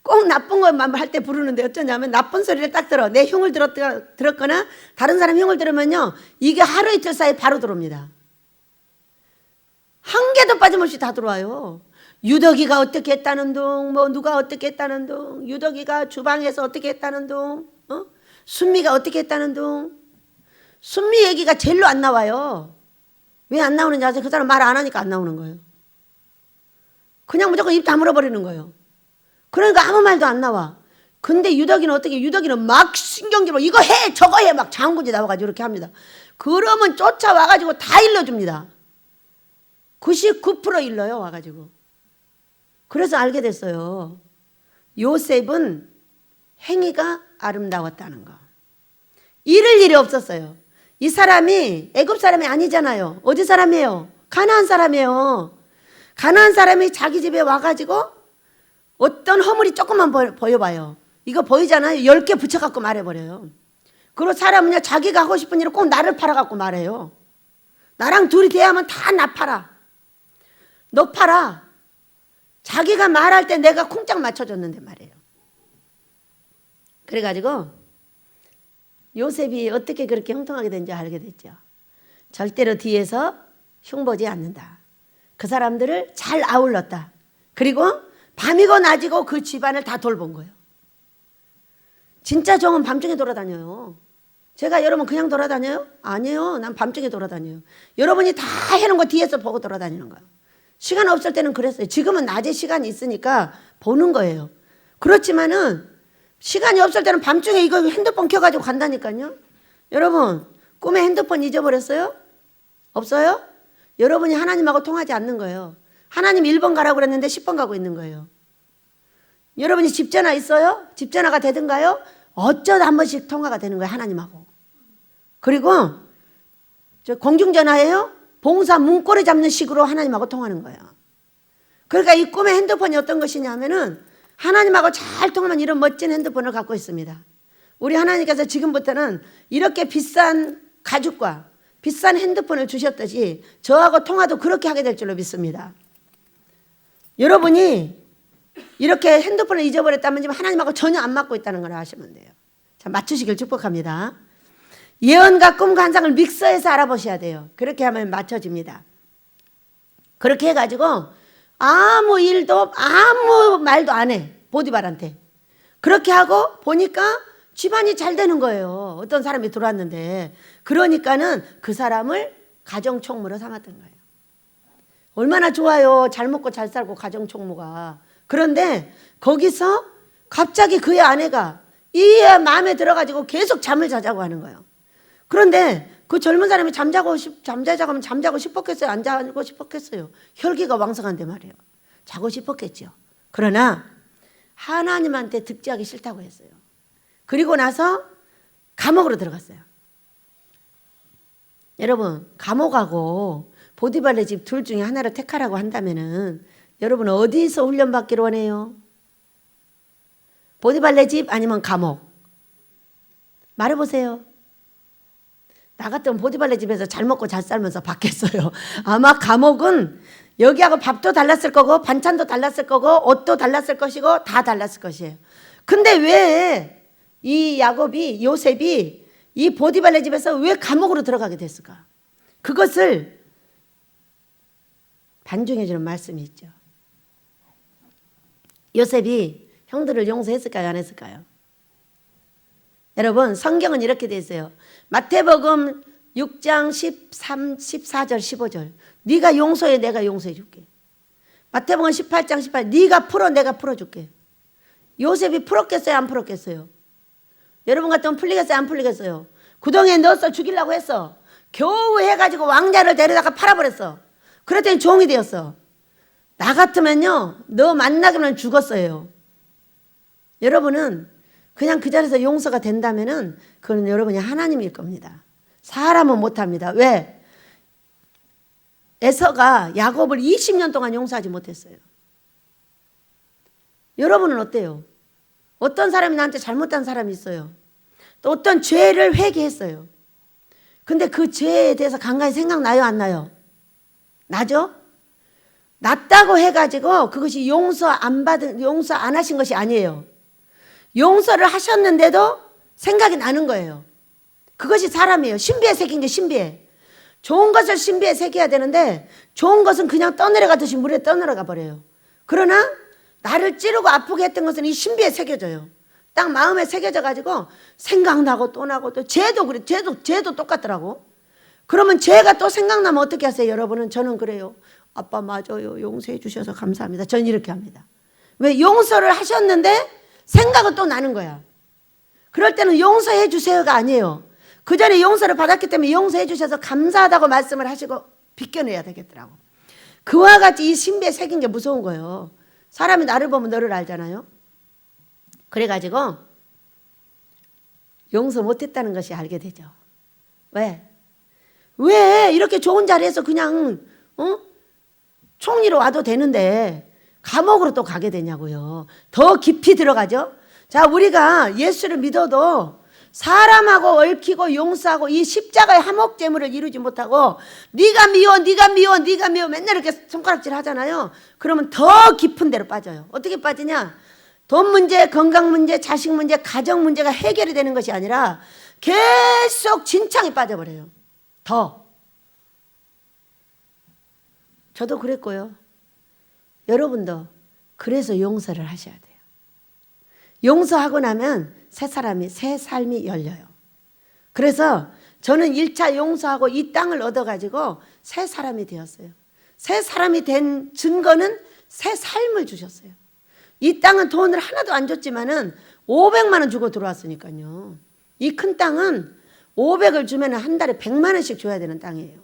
꼭 나쁜 것만 할 때 부르는데 어쩌냐면 나쁜 소리를 딱 들어. 내 흉을 들었거나 다른 사람 흉을 들으면요. 이게 하루 이틀 사이에 바로 들어옵니다. 한 개도 빠짐없이 다 들어와요. 유덕이가 어떻게 했다는 둥, 뭐 누가 어떻게 했다는 둥, 유덕이가 주방에서 어떻게 했다는 둥, 순미가 어떻게 했다는 둥. 순미 얘기가 제일로 안 나와요. 왜 안 나오는지 아세요? 그 사람 말 안 하니까 안 나오는 거예요. 그냥 무조건 입 다물어 버리는 거예요. 그러니까 아무 말도 안 나와. 근데 유덕이는 어떻게, 유덕이는 막 신경질로 이거 해 저거 해 막 장군지 나와가지고 이렇게 합니다. 그러면 쫓아와가지고 다 일러줍니다. 99% 일러요 와가지고. 그래서 알게 됐어요. 요셉은 행위가 아름다웠다는 거. 잃을 일이 없었어요. 이 사람이 애굽 사람이 아니잖아요. 어디 사람이에요? 가나안 사람이에요. 가나안 사람이 자기 집에 와가지고 어떤 허물이 조금만 보여봐요. 이거 보이잖아요. 10개 붙여갖고 말해버려요. 그리고 사람은요 자기가 하고 싶은 일을 꼭 나를 팔아갖고 말해요. 나랑 둘이 대하면 다 나 팔아. 너 팔아. 자기가 말할 때 내가 쿵짝 맞춰줬는데 말이에요. 그래가지고 요셉이 어떻게 그렇게 형통하게 된지 알게 됐죠. 절대로 뒤에서 흉보지 않는다. 그 사람들을 잘 아울렀다. 그리고 밤이고 낮이고 그 집안을 다 돌본 거예요. 진짜 종은 밤중에 돌아다녀요. 제가 여러분 그냥 돌아다녀요? 아니에요. 난 밤중에 돌아다녀요. 여러분이 다 해놓은 거 뒤에서 보고 돌아다니는 거예요. 시간 없을 때는 그랬어요. 지금은 낮에 시간이 있으니까 보는 거예요. 그렇지만은 시간이 없을 때는 밤중에 이거 핸드폰 켜가지고 간다니까요. 여러분 꿈에 핸드폰 잊어버렸어요? 없어요? 여러분이 하나님하고 통하지 않는 거예요. 하나님 1번 가라고 그랬는데 10번 가고 있는 거예요. 여러분이 집전화 있어요? 집전화가 되든가요? 어쩌다 한 번씩 통화가 되는 거예요. 하나님하고. 그리고 저 공중전화예요? 봉사 문고리 잡는 식으로 하나님하고 통하는 거예요. 그러니까 이 꿈의 핸드폰이 어떤 것이냐면은 하나님하고 잘 통하면 이런 멋진 핸드폰을 갖고 있습니다. 우리 하나님께서 지금부터는 이렇게 비싼 가죽과 비싼 핸드폰을 주셨듯이 저하고 통화도 그렇게 하게 될 줄로 믿습니다. 여러분이 이렇게 핸드폰을 잊어버렸다면 지금 하나님하고 전혀 안 맞고 있다는 걸 아시면 돼요. 자, 맞추시길 축복합니다. 예언과 꿈과 환상을 믹서해서 알아보셔야 돼요. 그렇게 하면 맞춰집니다. 그렇게 해가지고 아무 일도 아무 말도 안 해. 보디발한테. 그렇게 하고 보니까 집안이 잘 되는 거예요. 어떤 사람이 들어왔는데. 그러니까는 그 사람을 가정총무로 삼았던 거예요. 얼마나 좋아요. 잘 먹고 잘 살고 가정총무가. 그런데 거기서 갑자기 그의 아내가 이 마음에 들어가지고 계속 잠을 자자고 하는 거예요. 그런데 그 젊은 사람이 잠자고 하면 잠자고 싶었겠어요? 안 자고 싶었겠어요? 혈기가 왕성한데 말이에요. 자고 싶었겠죠. 그러나 하나님한테 득지하기 싫다고 했어요. 그리고 나서 감옥으로 들어갔어요. 여러분 감옥하고 보디발의 집 둘 중에 하나를 택하라고 한다면은 여러분 어디서 훈련받기를 원해요? 보디발의 집 아니면 감옥? 말해보세요. 나 같으면 보디발레 집에서 잘 먹고 잘 살면서 받겠어요. 아마 감옥은 여기하고 밥도 달랐을 거고 반찬도 달랐을 거고 옷도 달랐을 것이고 다 달랐을 것이에요. 근데 왜 이 야곱이 요셉이 이 보디발레 집에서 왜 감옥으로 들어가게 됐을까? 그것을 반증해 주는 말씀이 있죠. 요셉이 형들을 용서했을까요? 안 했을까요? 여러분 성경은 이렇게 돼 있어요. 마태복음 6장 13, 14절 15절 네가 용서해 내가 용서해 줄게. 마태복음 18장 18 네가 풀어 내가 풀어줄게. 요셉이 풀었겠어요? 안 풀었겠어요? 여러분 같으면 풀리겠어요? 안 풀리겠어요? 구덩이에 넣어서 죽이려고 했어. 겨우 해가지고 왕자를 데려다가 팔아버렸어. 그랬더니 종이 되었어. 나 같으면요 너 만나기만 죽었어요. 여러분은 그냥 그 자리에서 용서가 된다면은 그건 여러분이 하나님일 겁니다. 사람은 못합니다. 왜? 에서가 야곱을 20년 동안 용서하지 못했어요. 여러분은 어때요? 어떤 사람이 나한테 잘못한 사람이 있어요. 또 어떤 죄를 회개했어요. 근데 그 죄에 대해서 간간히 생각나요? 안 나요? 나죠? 났다고 해가지고 그것이 용서 안 하신 것이 아니에요. 용서를 하셨는데도 생각이 나는 거예요. 그것이 사람이에요. 신비에 새긴 게 신비에. 좋은 것을 신비에 새겨야 되는데 좋은 것은 그냥 떠내려가듯이 물에 떠내려가 버려요. 그러나 나를 찌르고 아프게 했던 것은 이 신비에 새겨져요. 딱 마음에 새겨져 가지고 생각나고 또 나고 또 죄도 그래. 죄도 똑같더라고. 그러면 죄가 또 생각나면 어떻게 하세요? 여러분은 저는 그래요. 아빠 맞아요. 용서해 주셔서 감사합니다. 저는 이렇게 합니다. 왜? 용서를 하셨는데 생각은 또 나는 거야. 그럴 때는 용서해 주세요가 아니에요. 그 전에 용서를 받았기 때문에 용서해 주셔서 감사하다고 말씀을 하시고 비껴내야 되겠더라고. 그와 같이 이 신비에 새긴 게 무서운 거예요. 사람이 나를 보면 너를 알잖아요. 그래가지고 용서 못했다는 것이 알게 되죠. 왜? 왜 이렇게 좋은 자리에서 그냥 총리로 와도 되는데 감옥으로 또 가게 되냐고요. 더 깊이 들어가죠. 자, 우리가 예수를 믿어도 사람하고 얽히고 용서하고 이 십자가의 화목제물을 이루지 못하고 네가 미워 맨날 이렇게 손가락질 하잖아요. 그러면 더 깊은 데로 빠져요. 어떻게 빠지냐? 돈 문제, 건강 문제, 자식 문제, 가정 문제가 해결이 되는 것이 아니라 계속 진창에 빠져버려요. 더. 저도 그랬고요. 여러분도 그래서 용서를 하셔야 돼요. 용서하고 나면 새 삶이 열려요. 그래서 저는 1차 용서하고 이 땅을 얻어가지고 새 사람이 되었어요. 새 사람이 된 증거는 새 삶을 주셨어요. 이 땅은 돈을 하나도 안 줬지만은 500만 원 주고 들어왔으니까요. 이 큰 땅은 500을 주면 한 달에 100만 원씩 줘야 되는 땅이에요.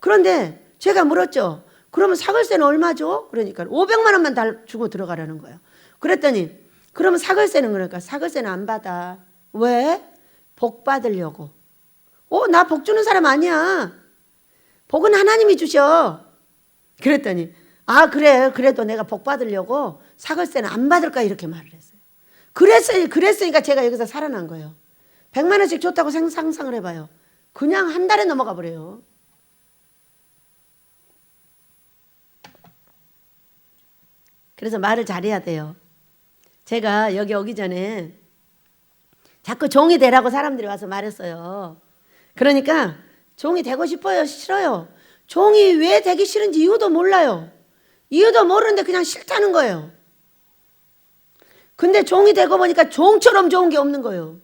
그런데 제가 물었죠. 그러면 사글세는 얼마 줘? 그러니까 500만 원만 다 주고 들어가라는 거예요. 그랬더니 그러면 사글세는 그러니까 사글세는 안 받아. 왜? 복 받으려고. 나 복 주는 사람 아니야. 복은 하나님이 주셔. 그랬더니 그래. 그래도 내가 복 받으려고 사글세는 안 받을까 이렇게 말을 했어요. 그랬으니까 제가 여기서 살아난 거예요. 100만 원씩 줬다고 상상을 해봐요. 그냥 한 달에 넘어가 버려요. 그래서 말을 잘해야 돼요. 제가 여기 오기 전에 자꾸 종이 되라고 사람들이 와서 말했어요. 그러니까 종이 되고 싶어요? 싫어요? 종이 왜 되기 싫은지 이유도 몰라요. 이유도 모르는데 그냥 싫다는 거예요. 근데 종이 되고 보니까 종처럼 좋은 게 없는 거예요.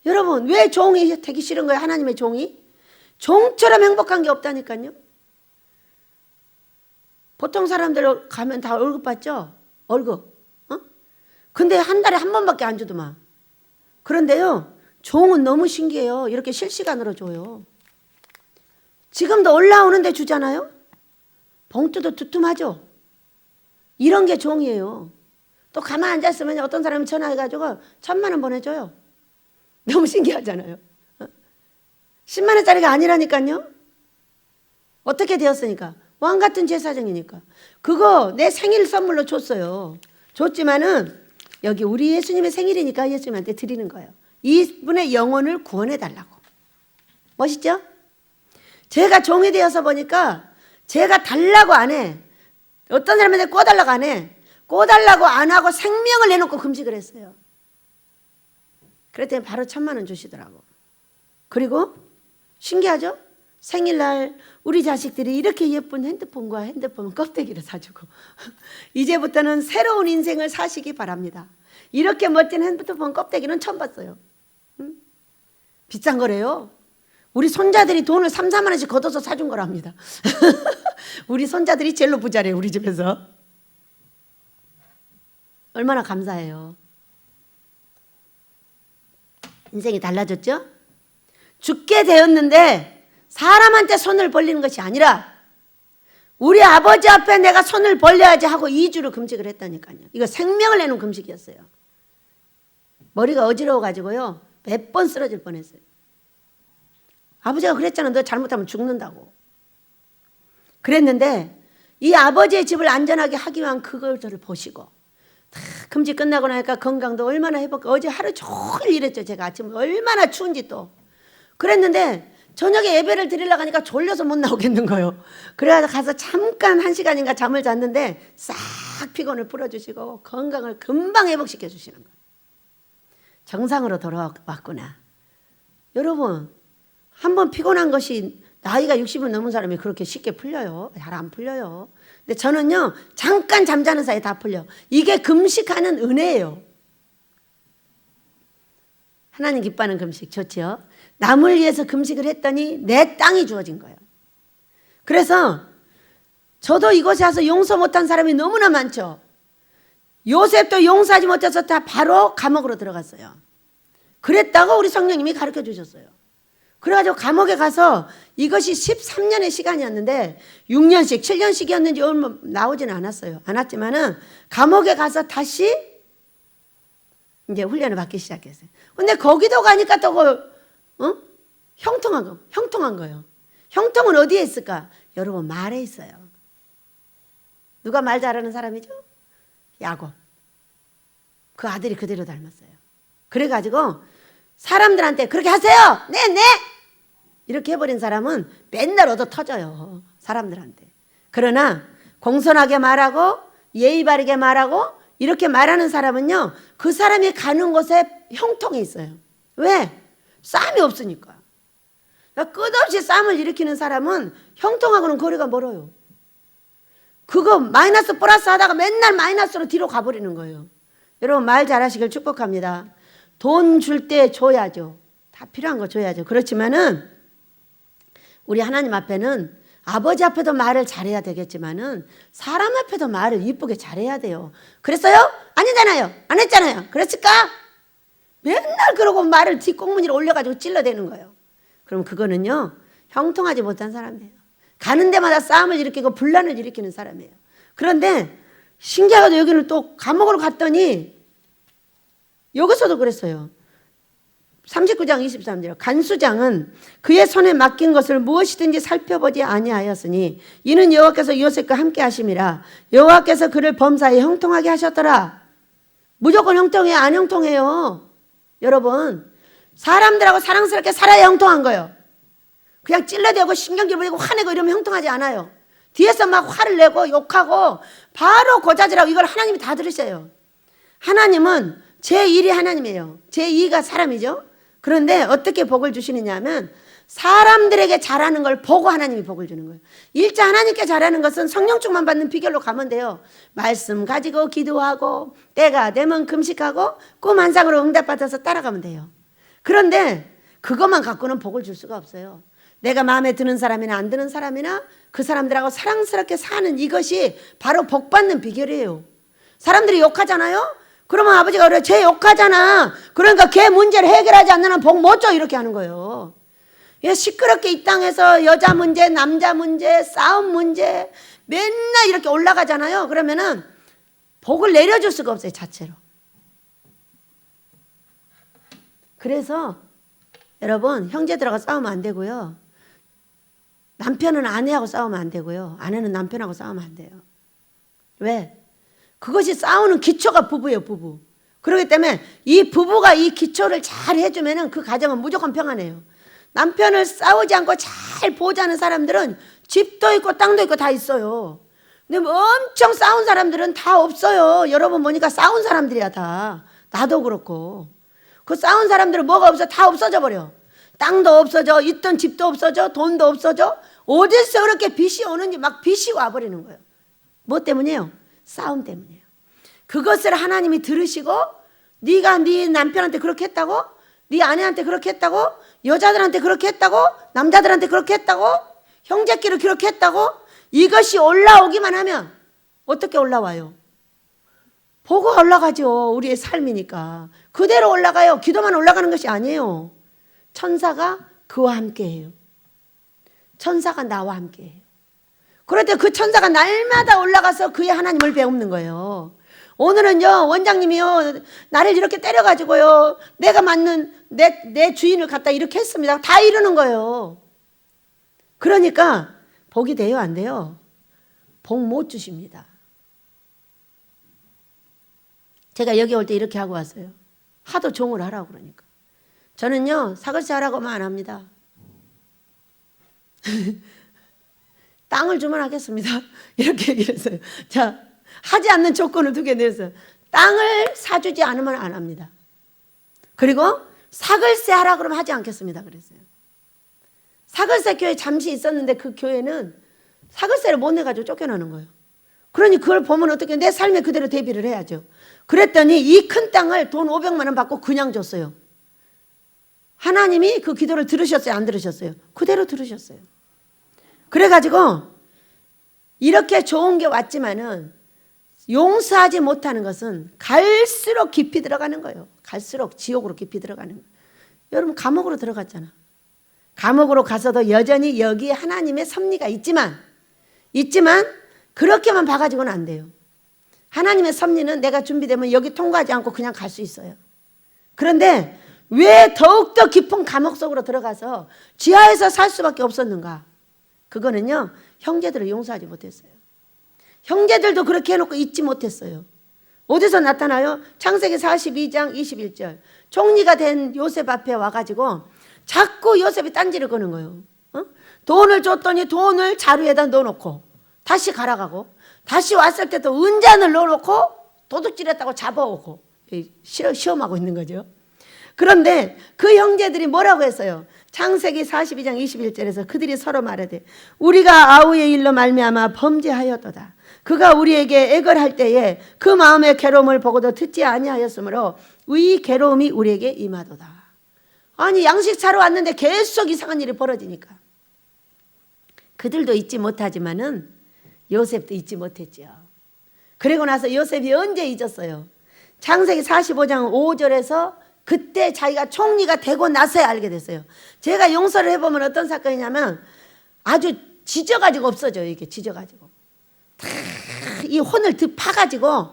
여러분, 왜 종이 되기 싫은 거예요? 하나님의 종이? 종처럼 행복한 게 없다니까요. 보통 사람들 가면 다 월급 받죠? 월급. 근데 한 달에 한 번밖에 안 주더만. 그런데요, 종은 너무 신기해요. 이렇게 실시간으로 줘요. 지금도 올라오는데 주잖아요? 봉투도 두툼하죠? 이런 게 종이에요. 또 가만 앉았으면 어떤 사람이 전화해가지고 1,000만 원 보내줘요. 너무 신기하잖아요. 10만 원짜리가 아니라니까요. 어떻게 되었으니까? 왕 같은 제사장이니까. 그거 내 생일 선물로 줬어요. 줬지만은 여기 우리 예수님의 생일이니까 예수님한테 드리는 거예요. 이분의 영혼을 구원해 달라고. 멋있죠? 제가 종이 되어서 보니까 제가 달라고 안 해. 어떤 사람한테 꿔달라고 안 해. 꿔달라고 안 하고 생명을 내놓고 금식을 했어요. 그랬더니 바로 1,000만 원 주시더라고. 그리고 신기하죠? 생일날 우리 자식들이 이렇게 예쁜 핸드폰 껍데기를 사주고 이제부터는 새로운 인생을 사시기 바랍니다. 이렇게 멋진 핸드폰 껍데기는 처음 봤어요. 응? 비싼 거래요. 우리 손자들이 돈을 3, 4만 원씩 걷어서 사준 거랍니다. 우리 손자들이 제일로 부자래요. 우리 집에서. 얼마나 감사해요. 인생이 달라졌죠? 죽게 되었는데 사람한테 손을 벌리는 것이 아니라 우리 아버지 앞에 내가 손을 벌려야지 하고 2주를 금식을 했다니까요. 이거 생명을 내는 금식이었어요. 머리가 어지러워가지고요. 몇 번 쓰러질 뻔했어요. 아버지가 그랬잖아. 너 잘못하면 죽는다고. 그랬는데 이 아버지의 집을 안전하게 하기 위한 그걸 저를 보시고 다 금식 끝나고 나니까 건강도 얼마나 회복. 어제 하루 종일 일했죠. 제가 아침에 얼마나 추운지 또. 그랬는데 저녁에 예배를 드리려고 하니까 졸려서 못 나오겠는 거예요. 그래서 가서 잠깐 1시간인가 잠을 잤는데 싹 피곤을 풀어주시고 건강을 금방 회복시켜 주시는 거예요. 정상으로 돌아왔구나. 여러분, 한번 피곤한 것이 나이가 60을 넘은 사람이 그렇게 쉽게 풀려요? 잘 안 풀려요. 근데 저는요, 잠깐 잠자는 사이에 다 풀려. 이게 금식하는 은혜예요. 하나님 기뻐하는 금식 좋죠? 남을 위해서 금식을 했더니 내 땅이 주어진 거예요. 그래서 저도 이곳에 와서 용서 못한 사람이 너무나 많죠. 요셉도 용서하지 못해서 다 바로 감옥으로 들어갔어요. 그랬다고 우리 성령님이 가르쳐 주셨어요. 그래가지고 감옥에 가서 이것이 13년의 시간이었는데 6년씩 7년씩이었는지 얼마 나오지는 않았어요. 않았지만은 감옥에 가서 다시 이제 훈련을 받기 시작했어요. 근데 거기도 가니까 또 형통한 거예요. 형통은 어디에 있을까? 여러분, 말에 있어요. 누가 말 잘하는 사람이죠? 야곱. 그 아들이 그대로 닮았어요. 그래가지고 사람들한테 그렇게 하세요. 네. 이렇게 해버린 사람은 맨날 얻어 터져요. 사람들한테. 그러나 공손하게 말하고 예의 바르게 말하고 이렇게 말하는 사람은요. 그 사람이 가는 곳에 형통이 있어요. 왜? 싸움이 없으니까. 끝없이 싸움을 일으키는 사람은 형통하고는 거리가 멀어요. 그거 마이너스 플러스 하다가 맨날 마이너스로 뒤로 가버리는 거예요. 여러분, 말 잘하시길 축복합니다. 돈 줄 때 줘야죠. 다 필요한 거 줘야죠. 그렇지만은 우리 하나님 앞에는 아버지 앞에도 말을 잘해야 되겠지만은 사람 앞에도 말을 이쁘게 잘해야 돼요. 그랬어요? 아니잖아요. 안 했잖아요. 그랬을까? 맨날 그러고 말을 뒷꽁무니로 올려가지고 찔러대는 거예요. 그럼 그거는요, 형통하지 못한 사람이에요. 가는 데마다 싸움을 일으키고 분란을 일으키는 사람이에요. 그런데 신기하게도 여기는 또 감옥으로 갔더니 여기서도 그랬어요. 39장 23절. 간수장은 그의 손에 맡긴 것을 무엇이든지 살펴보지 아니하였으니 이는 여호와께서 요셉과 함께 하심이라. 여호와께서 그를 범사에 형통하게 하셨더라. 무조건 형통해요? 안 형통해요? 여러분, 사람들하고 사랑스럽게 살아야 형통한 거예요. 그냥 찔러대고 신경질 부리고 화내고 이러면 형통하지 않아요. 뒤에서 막 화를 내고 욕하고 바로 고자질하고 이걸 하나님이 다 들으셔요. 하나님은 제1이 하나님이에요. 제2가 사람이죠. 그런데 어떻게 복을 주시느냐 하면 사람들에게 잘하는 걸 보고 하나님이 복을 주는 거예요. 일자 하나님께 잘하는 것은 성령충만 받는 비결로 가면 돼요. 말씀 가지고 기도하고 때가 되면 금식하고 꿈 한 상으로 응답받아서 따라가면 돼요. 그런데 그것만 갖고는 복을 줄 수가 없어요. 내가 마음에 드는 사람이나 안 드는 사람이나 그 사람들하고 사랑스럽게 사는 이것이 바로 복 받는 비결이에요. 사람들이 욕하잖아요. 그러면 아버지가 그래, 쟤 욕하잖아. 그러니까 걔 문제를 해결하지 않는 한 복 못 줘. 이렇게 하는 거예요. 시끄럽게 이 땅에서 여자 문제, 남자 문제, 싸움 문제 맨날 이렇게 올라가잖아요. 그러면은 복을 내려줄 수가 없어요. 자체로. 그래서 여러분, 형제들하고 싸우면 안 되고요. 남편은 아내하고 싸우면 안 되고요. 아내는 남편하고 싸우면 안 돼요. 왜? 그것이 싸우는 기초가 부부예요. 부부. 그렇기 때문에 이 부부가 이 기초를 잘 해주면은 그 가정은 무조건 평안해요. 남편을 싸우지 않고 잘 보호하는 사람들은 집도 있고 땅도 있고 다 있어요. 근데 뭐 엄청 싸운 사람들은 다 없어요. 여러분 보니까 싸운 사람들이야 다. 나도 그렇고. 그 싸운 사람들은 뭐가 없어? 다 없어져 버려. 땅도 없어져, 있던 집도 없어져, 돈도 없어져. 어디서 그렇게 빚이 오는지 막 빚이 와버리는 거예요. 뭐 때문이에요? 싸움 때문이에요. 그것을 하나님이 들으시고 네가 네 남편한테 그렇게 했다고? 네 아내한테 그렇게 했다고? 여자들한테 그렇게 했다고? 남자들한테 그렇게 했다고? 형제끼리 그렇게 했다고? 이것이 올라오기만 하면 어떻게 올라와요? 보고가 올라가죠. 우리의 삶이니까. 그대로 올라가요. 기도만 올라가는 것이 아니에요. 천사가 그와 함께해요. 천사가 나와 함께해요. 그럴 때 그 천사가 날마다 올라가서 그의 하나님을 배우는 거예요. 오늘은요 원장님이요 나를 이렇게 때려가지고요 내가 맞는 내 주인을 갖다 이렇게 했습니다. 다 이러는 거예요. 그러니까 복이 돼요 안 돼요? 복 못 주십니다. 제가 여기 올 때 이렇게 하고 왔어요. 하도 종을 하라고 그러니까. 저는요 사글세 하라고만 안 합니다. 땅을 주면 하겠습니다. 이렇게 얘기를 했어요. 자, 하지 않는 조건을 두 개 내었어요. 땅을 사주지 않으면 안 합니다. 그리고 사글세 하라 그러면 하지 않겠습니다. 그랬어요. 사글세 교회 잠시 있었는데 그 교회는 사글세를 못 내가지고 쫓겨나는 거예요. 그러니 그걸 보면 어떻게 내 삶에 그대로 대비를 해야죠. 그랬더니 이 큰 땅을 돈 500만 원 받고 그냥 줬어요. 하나님이 그 기도를 들으셨어요? 안 들으셨어요? 그대로 들으셨어요. 그래가지고 이렇게 좋은 게 왔지만은 용서하지 못하는 것은 갈수록 깊이 들어가는 거예요. 갈수록 지옥으로 깊이 들어가는 거예요. 여러분 감옥으로 들어갔잖아. 감옥으로 가서도 여전히 여기에 하나님의 섭리가 있지만 그렇게만 봐가지고는 안 돼요. 하나님의 섭리는 내가 준비되면 여기 통과하지 않고 그냥 갈 수 있어요. 그런데 왜 더욱더 깊은 감옥 속으로 들어가서 지하에서 살 수밖에 없었는가? 그거는요 형제들을 용서하지 못했어요. 형제들도 그렇게 해놓고 잊지 못했어요. 어디서 나타나요? 창세기 42장 21절 총리가 된 요셉 앞에 와가지고 자꾸 요셉이 딴지를 거는 거예요. 돈을 줬더니 돈을 자루에다 넣어놓고 다시 갈아가고 다시 왔을 때 또 은잔을 넣어놓고 도둑질했다고 잡아오고 시험하고 있는 거죠. 그런데 그 형제들이 뭐라고 했어요? 창세기 42장 21절에서 그들이 서로 말하되 우리가 아우의 일로 말미암아 범죄하였도다. 그가 우리에게 애걸할 때에 그 마음의 괴로움을 보고도 듣지 아니하였으므로 이 괴로움이 우리에게 임하도다. 아니 양식 사러 왔는데 계속 이상한 일이 벌어지니까 그들도 잊지 못하지만은 요셉도 잊지 못했죠. 그리고 나서 요셉이 언제 잊었어요? 창세기 45장 5절에서 그때 자기가 총리가 되고 나서야 알게 됐어요. 제가 용서를 해보면 어떤 사건이냐면 아주 지져가지고 없어져요. 이게 지져가지고 다 이 혼을 파가지고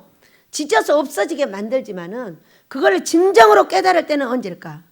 지져서 없어지게 만들지만은 그거를 진정으로 깨달을 때는 언제일까?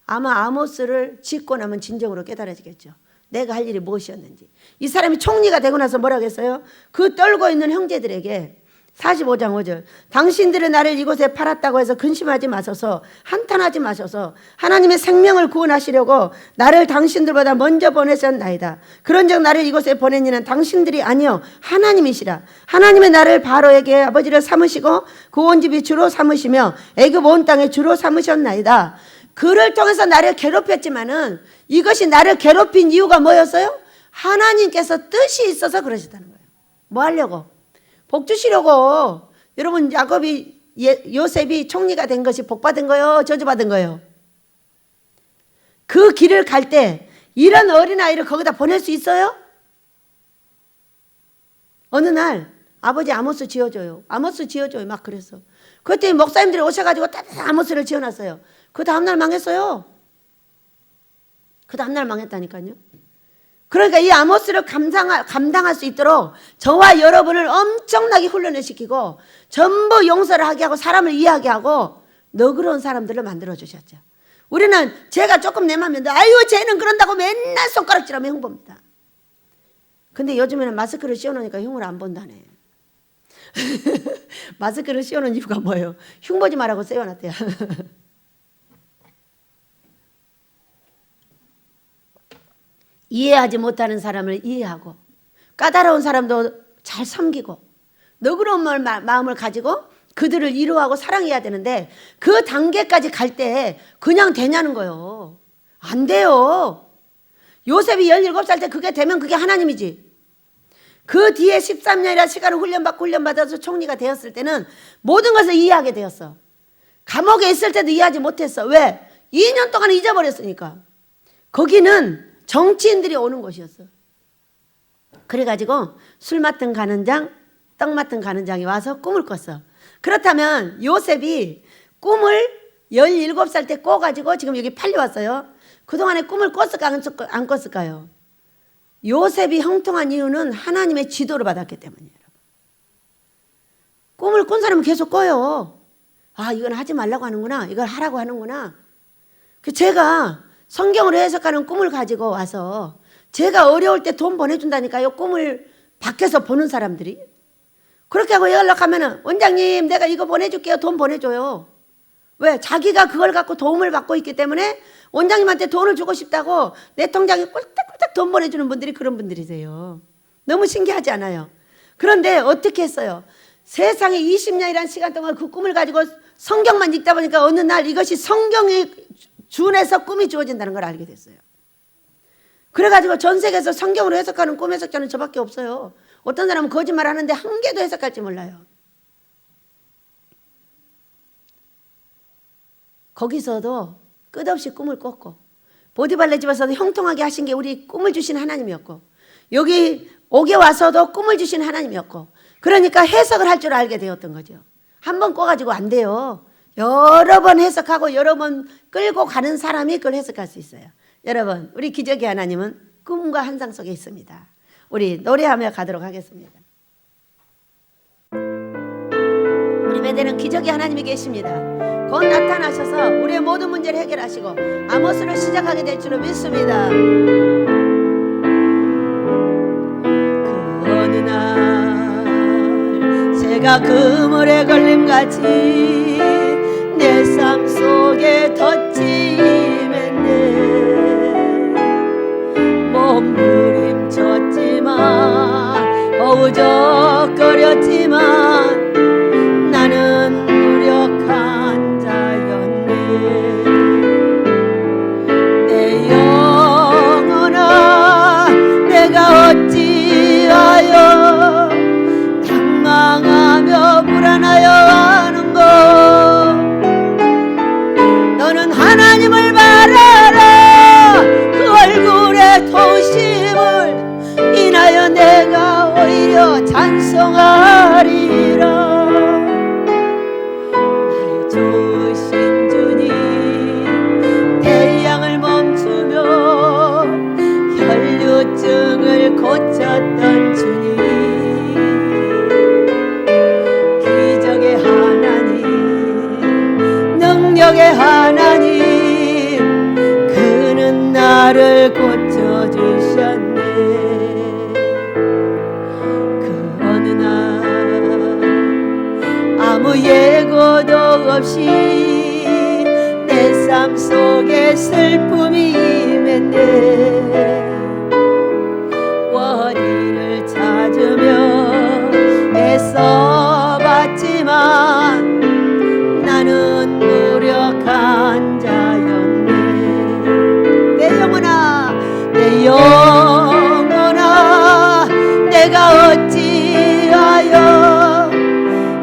아마 아모스를 짓고 나면 진정으로 깨달아지겠죠. 내가 할 일이 무엇이었는지. 이 사람이 총리가 되고 나서 뭐라고 했어요? 그 떨고 있는 형제들에게 45장 5절 당신들은 나를 이곳에 팔았다고 해서 근심하지 마소서 한탄하지 마소서 하나님의 생명을 구원하시려고 나를 당신들보다 먼저 보내셨나이다. 그런즉 나를 이곳에 보낸 이는 당신들이 아니요 하나님이시라. 하나님의 나를 바로에게 아버지를 삼으시고 그 온 집이 주로 삼으시며 애굽 온 땅에 주로 삼으셨나이다. 그를 통해서 나를 괴롭혔지만은 이것이 나를 괴롭힌 이유가 뭐였어요? 하나님께서 뜻이 있어서 그러시다는 거예요. 뭐 하려고? 복 주시려고. 여러분 요셉이 총리가 된 것이 복 받은 거예요? 저주받은 거예요? 그 길을 갈 때 이런 어린아이를 거기다 보낼 수 있어요? 어느 날 아버지 아모스 지어줘요. 아모스 지어줘요. 막 그랬어. 그때 목사님들이 오셔가지고 따뜻한 아모스를 지어놨어요. 그 다음날 망했어요. 그 다음날 망했다니까요. 그러니까 이 아모스를 감당할 수 있도록 저와 여러분을 엄청나게 훈련을 시키고 전부 용서를 하게 하고 사람을 이해하게 하고 너그러운 사람들을 만들어 주셨죠. 우리는 제가 조금 내 맘인데 아유 쟤는 그런다고 맨날 손가락질하면 흉봅니다. 근데 요즘에는 마스크를 씌워놓으니까 흉을 안 본다네. 마스크를 씌워놓은 이유가 뭐예요? 흉보지 말라고 씌워놨대요. 이해하지 못하는 사람을 이해하고 까다로운 사람도 잘 섬기고 너그러운 마음을 가지고 그들을 위로하고 사랑해야 되는데 그 단계까지 갈 때 그냥 되냐는 거예요. 안 돼요. 요셉이 17살 때 그게 되면 그게 하나님이지. 그 뒤에 13년이라 시간을 훈련받아서 총리가 되었을 때는 모든 것을 이해하게 되었어. 감옥에 있을 때도 이해하지 못했어. 왜? 2년 동안 잊어버렸으니까. 거기는 정치인들이 오는 곳이었어. 그래가지고 술 맡은 가는장, 떡 맡은 가는장이 와서 꿈을 꿨어. 그렇다면 요셉이 꿈을 17살 때 꿔가지고 지금 여기 팔려왔어요. 그동안에 꿈을 꿨을까 안 꿨을까요? 요셉이 형통한 이유는 하나님의 지도를 받았기 때문이에요. 꿈을 꾼 사람은 계속 꿔요. 아, 이건 하지 말라고 하는구나. 이걸 하라고 하는구나. 제가 성경으로 해석하는 꿈을 가지고 와서 제가 어려울 때 돈 보내준다니까요. 꿈을 밖에서 보는 사람들이. 그렇게 하고 연락하면은 원장님 내가 이거 보내줄게요. 돈 보내줘요. 왜? 자기가 그걸 갖고 도움을 받고 있기 때문에 원장님한테 돈을 주고 싶다고 내 통장에 꿀딱꿀딱 돈 보내주는 분들이 그런 분들이세요. 너무 신기하지 않아요? 그런데 어떻게 했어요? 세상에 20년이라는 시간 동안 그 꿈을 가지고 성경만 읽다 보니까 어느 날 이것이 성경에 준해서 꿈이 주어진다는 걸 알게 됐어요. 그래가지고 전 세계에서 성경으로 해석하는 꿈 해석자는 저밖에 없어요. 어떤 사람은 거짓말 하는데 한 개도 해석할지 몰라요. 거기서도 끝없이 꿈을 꿨고 보디발레 집에서도 형통하게 하신 게 우리 꿈을 주신 하나님이었고 여기 옥에 와서도 꿈을 주신 하나님이었고 그러니까 해석을 할 줄 알게 되었던 거죠. 한 번 꿔가지고 안 돼요. 여러 번 해석하고 여러 번 끌고 가는 사람이 그걸 해석할 수 있어요. 여러분 우리 기적의 하나님은 꿈과 환상 속에 있습니다. 우리 노래하며 가도록 하겠습니다. 우리 베델은 기적의 하나님이 계십니다. 곧 나타나셔서 우리의 모든 문제를 해결하시고 아모스를 시작하게 될 줄을 믿습니다. 그 어느 날 새가 그물에 걸림같이 내 삶 속에 덧짐했네. 몸부림쳤지만 어우적거렸지만 나는 무력한 자였네. 내 영혼아 내가 어찌하여 당망하며 불안하여 하는고. 너는 하나님을 바라라. 그 얼굴의 도심을 인하여 내가 오히려 찬송하리라. 날 주신 주님 태양을 멈추며 혈류증을 고쳤던 주님 기적의 하나님 능력의 하나님 그는 나를 고쳐주셨네. 그 어느 날 아무 예고도 없이 내 삶 속에 슬픔이 임했네. 원인을 찾으며 애써봤지만 나는 무력한 자였네. 내 영혼아 내 영혼아 내가 어찌하여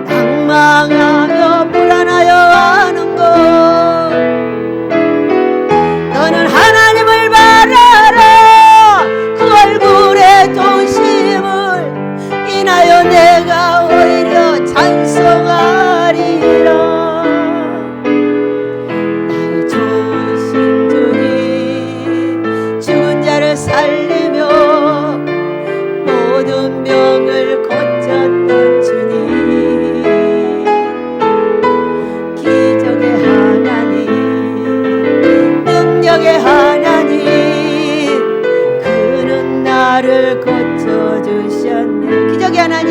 낭망하며 불안하여 하는고. 너는 하나님을 바라라. 그 얼굴의 도심을 인하여 내가 오히려 찬송하리라. 날 주신 주님 죽은 자를 살리며 모든 병을 고쳤던 주님 기적의 하나님 능력의 하나님 그는 나를 고쳐주셨네. 기적의 하나님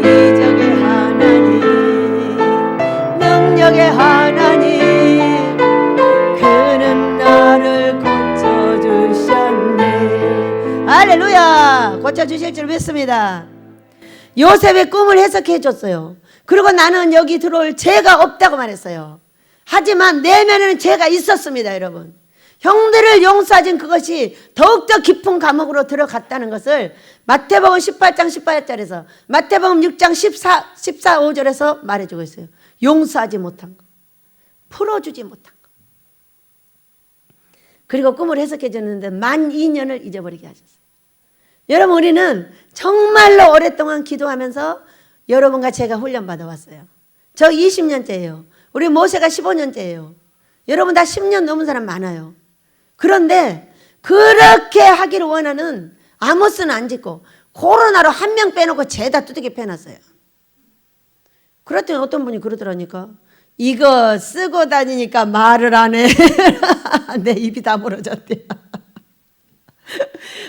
기적의 하나님 능력의 하나님 그는 나를 고쳐주셨네. 믿습니다. 고쳐주실 줄 믿습니다. 요셉의 꿈을 해석해 줬어요. 그리고 나는 여기 들어올 죄가 없다고 말했어요. 하지만 내면에는 죄가 있었습니다, 여러분. 형들을 용서하신 그것이 더욱더 깊은 감옥으로 들어갔다는 것을 마태복음 18장 18절에서 마태복음 6장 14, 5절에서 말해주고 있어요. 용서하지 못한 것, 풀어주지 못한 것. 그리고 꿈을 해석해 줬는데 12,000년을 잊어버리게 하셨어요. 여러분, 우리는 정말로 오랫동안 기도하면서 여러분과 제가 훈련받아 왔어요. 저 20년째예요. 우리 모세가 15년째예요. 여러분 다 10년 넘은 사람 많아요. 그런데 그렇게 하기를 원하는 아모스는 안 짓고 코로나로 한 명 빼놓고 죄다 두들겨 패놨어요. 그랬더니 어떤 분이 그러더라니까. 이거 쓰고 다니니까 말을 안 해. 내 입이 다 무너졌대.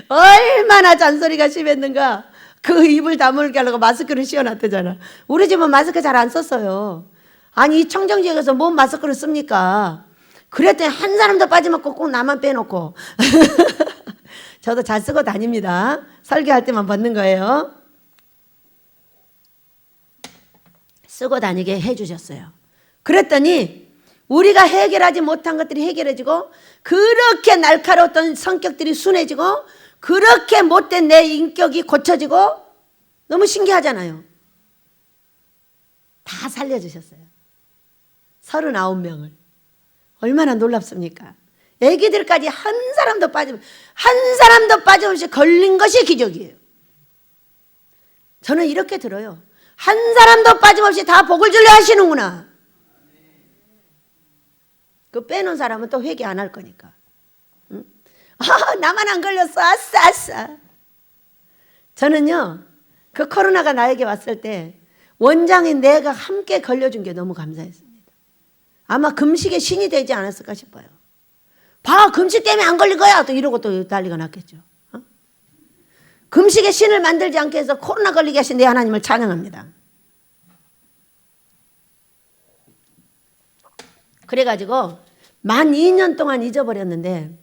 얼마나 잔소리가 심했는가. 그 입을 다물게 하려고 마스크를 씌워놨대잖아. 우리 집은 마스크 잘 안 썼어요. 아니 이 청정지역에서 뭔 마스크를 씁니까? 그랬더니 한 사람도 빠짐없고 꼭 나만 빼놓고. 저도 잘 쓰고 다닙니다. 설교할 때만 벗는 거예요. 쓰고 다니게 해주셨어요. 그랬더니 우리가 해결하지 못한 것들이 해결해지고 그렇게 날카로웠던 성격들이 순해지고 그렇게 못된 내 인격이 고쳐지고 너무 신기하잖아요. 다 살려주셨어요. 39명을. 얼마나 놀랍습니까? 애기들까지 한 사람도 빠짐없이 걸린 것이 기적이에요. 저는 이렇게 들어요. 한 사람도 빠짐없이 다 복을 주려 하시는구나. 그 빼놓은 사람은 또 회개 안 할 거니까. 응? 아, 나만 안 걸렸어. 아싸 아싸. 저는요. 그 코로나가 나에게 왔을 때 원장인 내가 함께 걸려준 게 너무 감사했습니다. 아마 금식의 신이 되지 않았을까 싶어요. 봐, 금식 때문에 안 걸린 거야. 또 이러고 또 난리가 났겠죠. 어? 금식의 신을 만들지 않게 해서 코로나 걸리게 하신 내 하나님을 찬양합니다. 그래가지고 12,000년 동안 잊어버렸는데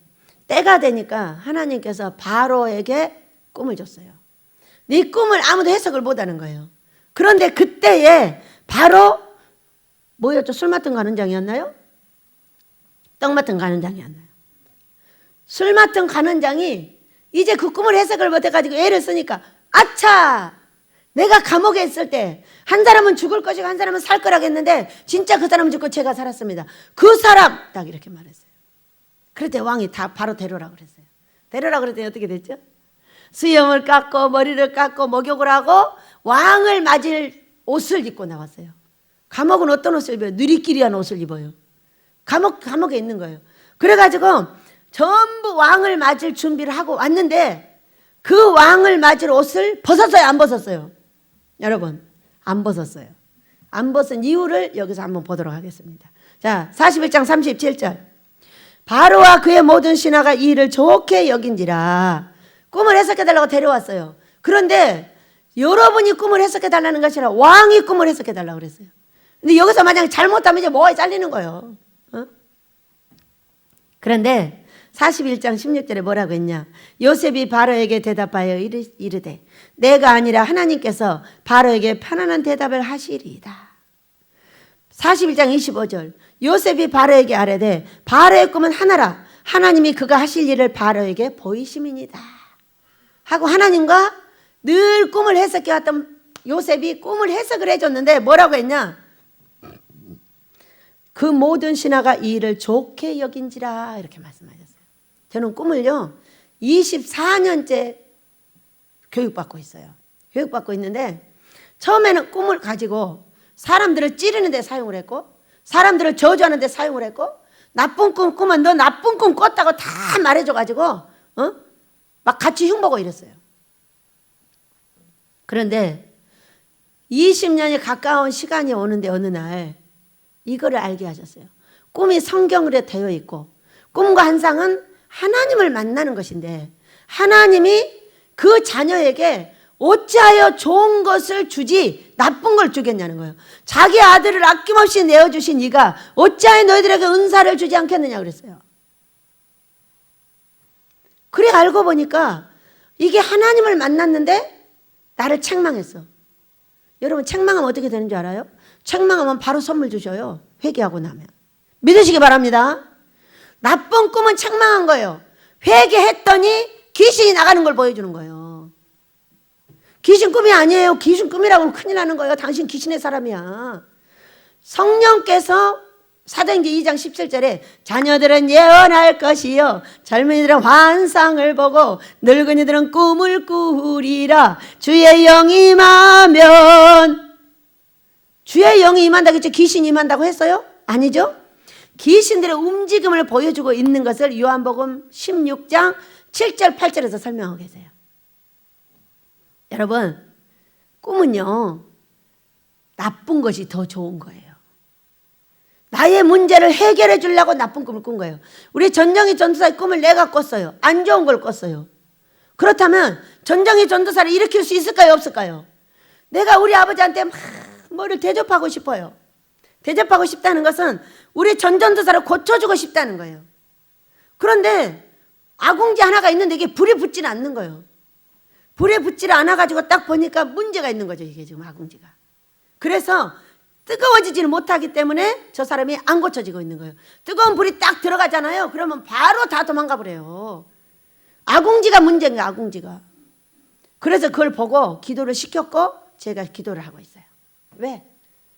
때가 되니까 하나님께서 바로에게 꿈을 줬어요. 네 꿈을 아무도 해석을 못하는 거예요. 그런데 그때에 바로 뭐였죠? 술 맡은 간원장이었나요? 떡 맡은 간원장이었나요? 술 맡은 간원장이 이제 그 꿈을 해석을 못해가지고 애를 쓰니까 아차! 내가 감옥에 있을 때 한 사람은 죽을 것이고 한 사람은 살 거라고 했는데 진짜 그 사람은 죽고 제가 살았습니다. 그 사람! 딱 이렇게 말했어요. 그랬더니 왕이 다 바로 데려오라고 그랬어요. 데려오라고 그랬더니 어떻게 됐죠? 수염을 깎고 머리를 깎고 목욕을 하고 왕을 맞을 옷을 입고 나왔어요. 감옥은 어떤 옷을 입어요? 누리끼리한 옷을 입어요. 감옥에 있는 거예요. 그래가지고 전부 왕을 맞을 준비를 하고 왔는데 그 왕을 맞을 옷을 벗었어요? 안 벗었어요? 여러분, 안 벗었어요. 안 벗은 이유를 여기서 한번 보도록 하겠습니다. 자, 41장 37절. 바로와 그의 모든 신하가 이 일을 좋게 여긴지라. 꿈을 해석해달라고 데려왔어요. 그런데 여러분이 꿈을 해석해달라는 것이 아니라 왕이 꿈을 해석해달라고 그랬어요. 근데 여기서 만약에 잘못하면 이제 뭐가 잘리는 거예요. 어? 그런데 41장 16절에 뭐라고 했냐? 요셉이 바로에게 대답하여 이르되 내가 아니라 하나님께서 바로에게 편안한 대답을 하시리이다. 41장 25절 요셉이 바로에게 아뢰되 바로의 꿈은 하나라. 하나님이 그가 하실 일을 바로에게 보이심이니이다. 하고 하나님과 늘 꿈을 해석해왔던 요셉이 꿈을 해석을 해줬는데 뭐라고 했냐? 그 모든 신하가 이 일을 좋게 여긴지라 이렇게 말씀하셨어요. 저는 꿈을요 24년째 교육받고 있어요. 교육받고 있는데 처음에는 꿈을 가지고 사람들을 찌르는 데 사용을 했고 사람들을 저주하는 데 사용을 했고 나쁜 꿈 꾸면 너 나쁜 꿈 꿨다고 다 말해줘가지고 막 같이 흉보고 이랬어요. 그런데 20년이 가까운 시간이 오는데 어느 날 이거를 알게 하셨어요. 꿈이 성경으로 되어 있고 꿈과 환상은 하나님을 만나는 것인데 하나님이 그 자녀에게 어찌하여 좋은 것을 주지 나쁜 걸 주겠냐는 거예요. 자기 아들을 아낌없이 내어주신 이가 어찌하여 너희들에게 은사를 주지 않겠느냐 그랬어요. 그래 알고 보니까 이게 하나님을 만났는데 나를 책망했어. 여러분 책망하면 어떻게 되는 줄 알아요? 책망하면 바로 선물 주셔요. 회개하고 나면. 믿으시기 바랍니다. 나쁜 꿈은 책망한 거예요. 회개했더니 귀신이 나가는 걸 보여주는 거예요. 귀신 꿈이 아니에요. 귀신 꿈이라고 큰일 나는 거예요. 당신 귀신의 사람이야. 성령께서 사도행전 2장 17절에 자녀들은 예언할 것이요 젊은이들은 환상을 보고 늙은이들은 꿈을 꾸리라. 주의 영이 임하면, 주의 영이 임한다고 했죠? 귀신이 임한다고 했어요? 아니죠? 귀신들의 움직임을 보여주고 있는 것을 요한복음 16장 7절 8절에서 설명하고 계세요. 여러분 꿈은요 나쁜 것이 더 좋은 거예요. 나의 문제를 해결해 주려고 나쁜 꿈을 꾼 거예요. 우리 전정희 전도사의 꿈을 내가 꿨어요. 안 좋은 걸 꿨어요. 그렇다면 전정희 전도사를 일으킬 수 있을까요? 없을까요? 내가 우리 아버지한테 막 뭐를 대접하고 싶어요. 대접하고 싶다는 것은 우리 전전도사를 고쳐주고 싶다는 거예요. 그런데 아궁지 하나가 있는데 이게 불에 붙지는 않는 거예요. 불에 붙지를 않아가지고 딱 보니까 문제가 있는 거죠. 이게 지금 아궁지가. 그래서 뜨거워지지는 못하기 때문에 저 사람이 안 고쳐지고 있는 거예요. 뜨거운 불이 딱 들어가잖아요. 그러면 바로 다 도망가 버려요. 아궁지가 문제인 거예요. 아궁지가. 그래서 그걸 보고 기도를 시켰고 제가 기도를 하고 있어요. 왜?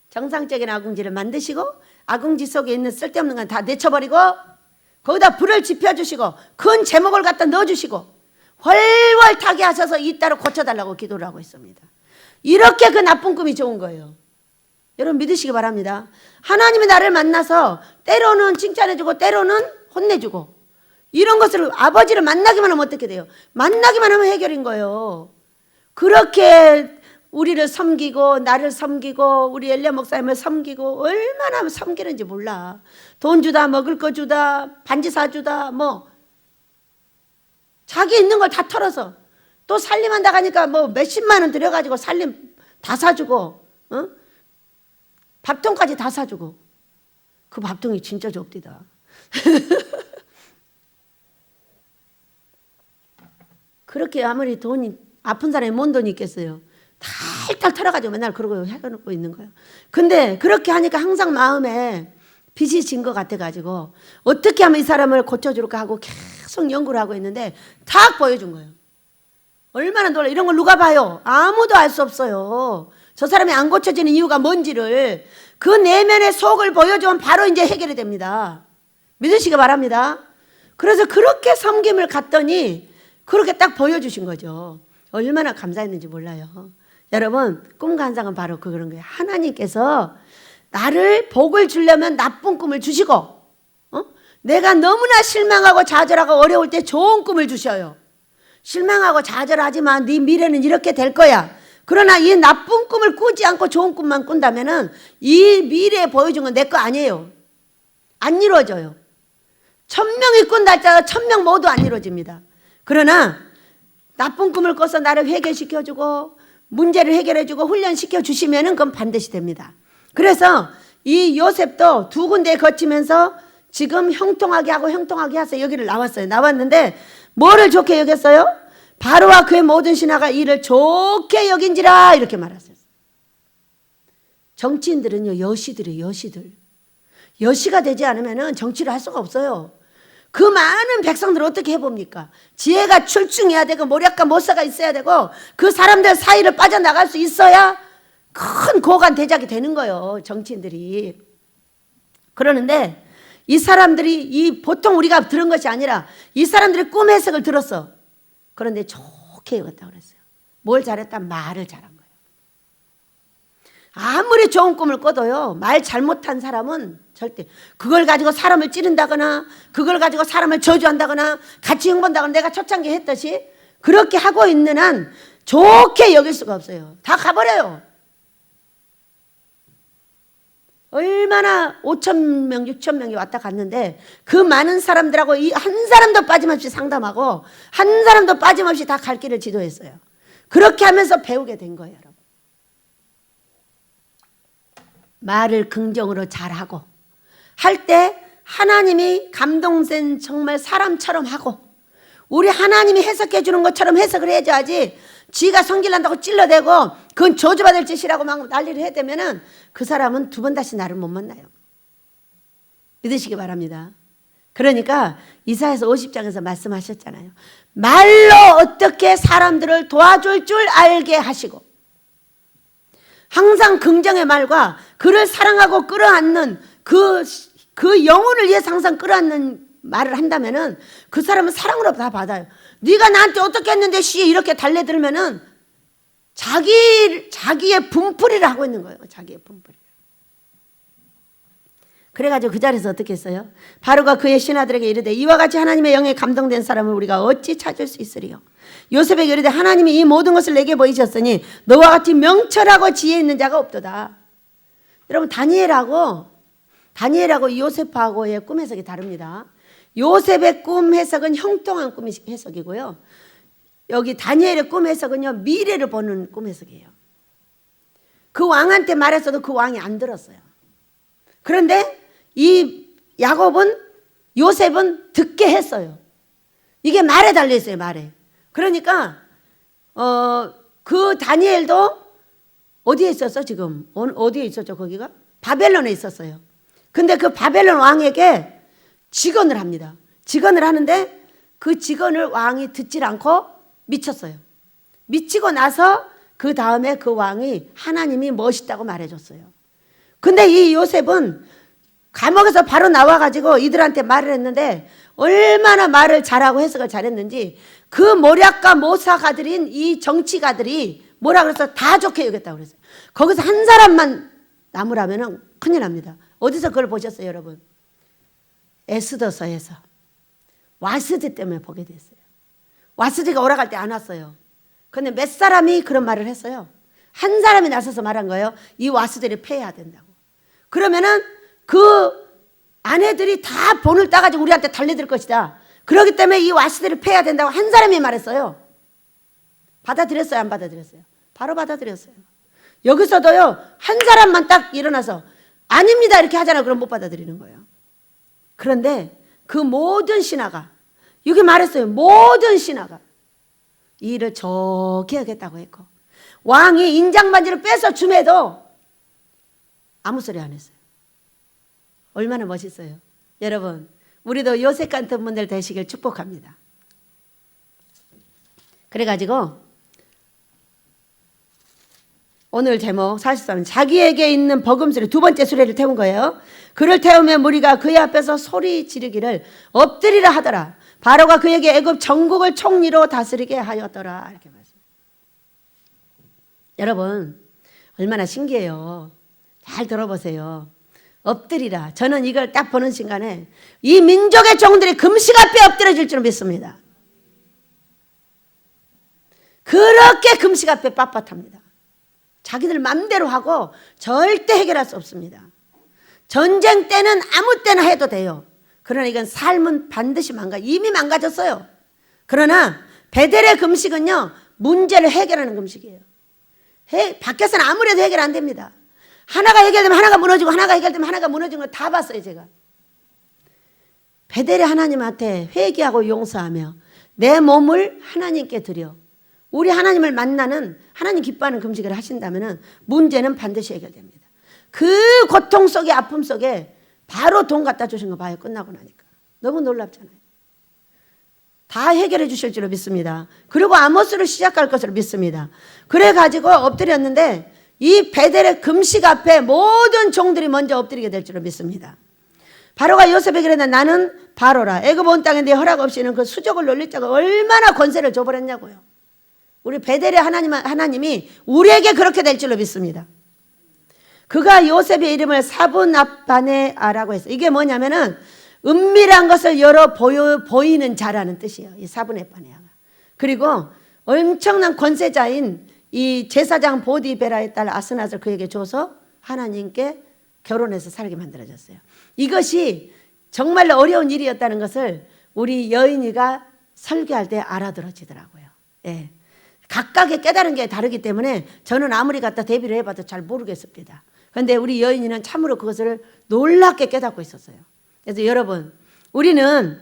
정상적인 아궁지를 만드시고 아궁지 속에 있는 쓸데없는 건 다 내쳐버리고 거기다 불을 지펴주시고 큰 제목을 갖다 넣어주시고 훨훨 타게 하셔서 이따로 고쳐달라고 기도를 하고 있습니다. 이렇게 그 나쁜 꿈이 좋은 거예요. 여러분 믿으시기 바랍니다. 하나님이 나를 만나서 때로는 칭찬해주고 때로는 혼내주고 이런 것을 아버지를 만나기만 하면 어떻게 돼요? 만나기만 하면 해결인 거예요. 그렇게 우리를 섬기고 나를 섬기고 우리 엘리야 목사님을 섬기고 얼마나 섬기는지 몰라. 돈 주다 먹을 거 주다 반지 사주다 뭐 자기 있는 걸 다 털어서 또 살림한다 가니까 뭐 몇십만 원 들여가지고 살림 다 사주고 밥통까지 다 사주고 그 밥통이 진짜 적디다. 그렇게 아무리 돈이 아픈 사람이 뭔 돈이 있겠어요. 탈탈 털어가지고 맨날 그러고 해놓고 있는 거예요. 근데 그렇게 하니까 항상 마음에 빚이 진 것 같아가지고 어떻게 하면 이 사람을 고쳐줄까 하고 계속 연구를 하고 있는데 탁 보여준 거예요. 얼마나 놀라. 이런 걸 누가 봐요? 아무도 알 수 없어요. 저 사람이 안 고쳐지는 이유가 뭔지를 그 내면의 속을 보여주면 바로 이제 해결이 됩니다. 믿으시기 바랍니다. 그래서 그렇게 섬김을 갔더니 그렇게 딱 보여주신 거죠. 얼마나 감사했는지 몰라요. 여러분 꿈과 환상은 바로 그런 거예요. 하나님께서 나를 복을 주려면 나쁜 꿈을 주시고 내가 너무나 실망하고 좌절하고 어려울 때 좋은 꿈을 주셔요. 실망하고 좌절하지만 네 미래는 이렇게 될 거야. 그러나 이 나쁜 꿈을 꾸지 않고 좋은 꿈만 꾼다면 이 미래에 보여준 건 내 거 아니에요. 안 이루어져요. 1000명이 꾼다 할지라도 1000명 모두 안 이루어집니다. 그러나 나쁜 꿈을 꿔서 나를 회개시켜주고 문제를 해결해주고 훈련시켜주시면 그건 반드시 됩니다. 그래서 이 요셉도 두 군데에 거치면서 지금 형통하게 하고 형통하게 해서 여기를 나왔어요. 나왔는데 뭐를 좋게 여겼어요? 바로와 그의 모든 신하가 이를 좋게 여긴지라 이렇게 말했어요. 정치인들은요 여시들이에요. 여시가 되지 않으면 정치를 할 수가 없어요. 그 많은 백성들을 어떻게 해봅니까? 지혜가 출중해야 되고 모략과 모사가 있어야 되고 그 사람들 사이를 빠져나갈 수 있어야 큰 고관 대작이 되는 거예요. 정치인들이. 그러는데 이 사람들이 보통 우리가 들은 것이 아니라 이 사람들이 꿈 해석을 들었어. 그런데 좋게 여겼다고 그랬어요. 뭘 잘했다? 말을 잘한 거예요. 아무리 좋은 꿈을 꿔도요 말 잘못한 사람은 절대 그걸 가지고 사람을 찌른다거나 그걸 가지고 사람을 저주한다거나 같이 흉본다거나 내가 초창기에 했듯이 그렇게 하고 있는 한 좋게 여길 수가 없어요. 다 가버려요. 얼마나 5,000명 6,000명이 왔다 갔는데 그 많은 사람들하고 한 사람도 빠짐없이 상담하고 한 사람도 빠짐없이 다 갈 길을 지도했어요. 그렇게 하면서 배우게 된 거예요. 여러분. 말을 긍정으로 잘하고 할 때 하나님이 감동된 정말 사람처럼 하고 우리 하나님이 해석해 주는 것처럼 해석을 해줘야지 지가 성질난다고 찔러대고 그건 저주받을 짓이라고 막 난리를 해대면은 그 사람은 두 번 다시 나를 못 만나요. 믿으시기 바랍니다. 그러니까 이사야서 50장에서 말씀하셨잖아요. 말로 어떻게 사람들을 도와줄 줄 알게 하시고 항상 긍정의 말과 그를 사랑하고 끌어안는 그 영혼을 위해서 항상 끌어안는 말을 한다면은 그 사람은 사랑으로 다 받아요. 네가 나한테 어떻게 했는데 씨 이렇게 달래들면은 자기의 분풀이를 하고 있는 거예요. 자기의 분풀이. 그래가지고 그 자리에서 어떻게 했어요? 바로가 그의 신하들에게 이르되 이와 같이 하나님의 영에 감동된 사람을 우리가 어찌 찾을 수 있으리요? 요셉에게 이르되 하나님이 이 모든 것을 내게 보이셨으니 너와 같이 명철하고 지혜 있는 자가 없도다. 여러분 다니엘하고 요셉하고의 꿈 해석이 다릅니다. 요셉의 꿈 해석은 형통한 꿈 해석이고요. 여기 다니엘의 꿈 해석은요 미래를 보는 꿈 해석이에요. 그 왕한테 말했어도 그 왕이 안 들었어요. 그런데 이 요셉은 듣게 했어요. 이게 말에 달려 있어요. 말에. 그러니까 그 다니엘도 어디에 있었어 지금? 어디에 있었죠 거기가? 바벨론에 있었어요. 근데 그 바벨론 왕에게 직언을 합니다. 직언을 하는데 그 직언을 왕이 듣질 않고 미쳤어요. 미치고 나서 그 다음에 그 왕이 하나님이 멋있다고 말해줬어요. 근데 이 요셉은 감옥에서 바로 나와가지고 이들한테 말을 했는데 얼마나 말을 잘하고 해석을 잘했는지 그 모략과 모사가들인 이 정치가들이 뭐라 그래서 다 좋게 여겼다고 그랬어요. 거기서 한 사람만 남으라면 큰일 납니다. 어디서 그걸 보셨어요 여러분? 에스더서에서 와스디 때문에 보게 됐어요. 와스디가 오라갈 때 안 왔어요. 근데 몇 사람이 그런 말을 했어요. 한 사람이 나서서 말한 거예요. 이 와스디를 폐해야 된다고. 그러면은 그 아내들이 다 본을 따가지고 우리한테 달려들 것이다. 그렇기 때문에 이 와스디를 폐해야 된다고 한 사람이 말했어요. 받아들였어요? 안 받아들였어요? 바로 받아들였어요. 여기서도요 한 사람만 딱 일어나서 아닙니다 이렇게 하잖아요. 그럼 못 받아들이는 거예요. 그런데 그 모든 신하가 여기 말했어요. 모든 신하가 이 일을 좋게 하겠다고 했고 왕이 인장반지를 뺏어 줌에도 아무 소리 안 했어요. 얼마나 멋있어요. 여러분 우리도 요셉 같은 분들 되시길 축복합니다. 그래가지고 오늘 제목 43 자기에게 있는 버금수레 두 번째 수레를 태운 거예요. 그를 태우며 무리가 그의 앞에서 소리 지르기를 엎드리라 하더라. 바로가 그에게 애굽 전국을 총리로 다스리게 하였더라. 이렇게 말씀. 여러분 얼마나 신기해요. 잘 들어보세요. 엎드리라. 저는 이걸 딱 보는 순간에 이 민족의 종들이 금식 앞에 엎드려질 줄 믿습니다. 그렇게 금식 앞에 빳빳합니다. 자기들 맘대로 하고 절대 해결할 수 없습니다. 전쟁 때는 아무 때나 해도 돼요. 그러나 이건 삶은 반드시 이미 망가졌어요. 그러나 베델의 금식은요 문제를 해결하는 금식이에요. 밖에서는 아무래도 해결 안 됩니다. 하나가 해결되면 하나가 무너지고 하나가 해결되면 하나가 무너지는 걸 다 봤어요 제가. 베델의 하나님한테 회개하고 용서하며 내 몸을 하나님께 드려 우리 하나님을 만나는 하나님 기뻐하는 금식을 하신다면 문제는 반드시 해결됩니다. 그 고통 속에 아픔 속에 바로 돈 갖다 주신 거 봐요. 끝나고 나니까. 너무 놀랍잖아요. 다 해결해 주실 줄로 믿습니다. 그리고 아모스를 시작할 것으로 믿습니다. 그래가지고 엎드렸는데 이 베델의 금식 앞에 모든 종들이 먼저 엎드리게 될 줄로 믿습니다. 바로가 요셉에게 이르되 나는 바로라. 애굽 온 땅에 내 허락 없이는 그 수족을 놀릴 자가 얼마나 권세를 줘버렸냐고요. 우리 베델의 하나님이 우리에게 그렇게 될 줄로 믿습니다. 그가 요셉의 이름을 사브낫바네아라고 했어요. 이게 뭐냐면은 은밀한 것을 열어 보이는 자라는 뜻이에요. 이 사브낫바네아가. 그리고 엄청난 권세자인 이 제사장 보디베라의 딸 아스낫을 그에게 줘서 하나님께 결혼해서 살게 만들어졌어요. 이것이 정말로 어려운 일이었다는 것을 우리 여인이가 설교할 때 알아들어지더라고요. 예. 각각의 깨달은 게 다르기 때문에 저는 아무리 갖다 대비를 해봐도 잘 모르겠습니다. 그런데 우리 여인이는 참으로 그것을 놀랍게 깨닫고 있었어요. 그래서 여러분 우리는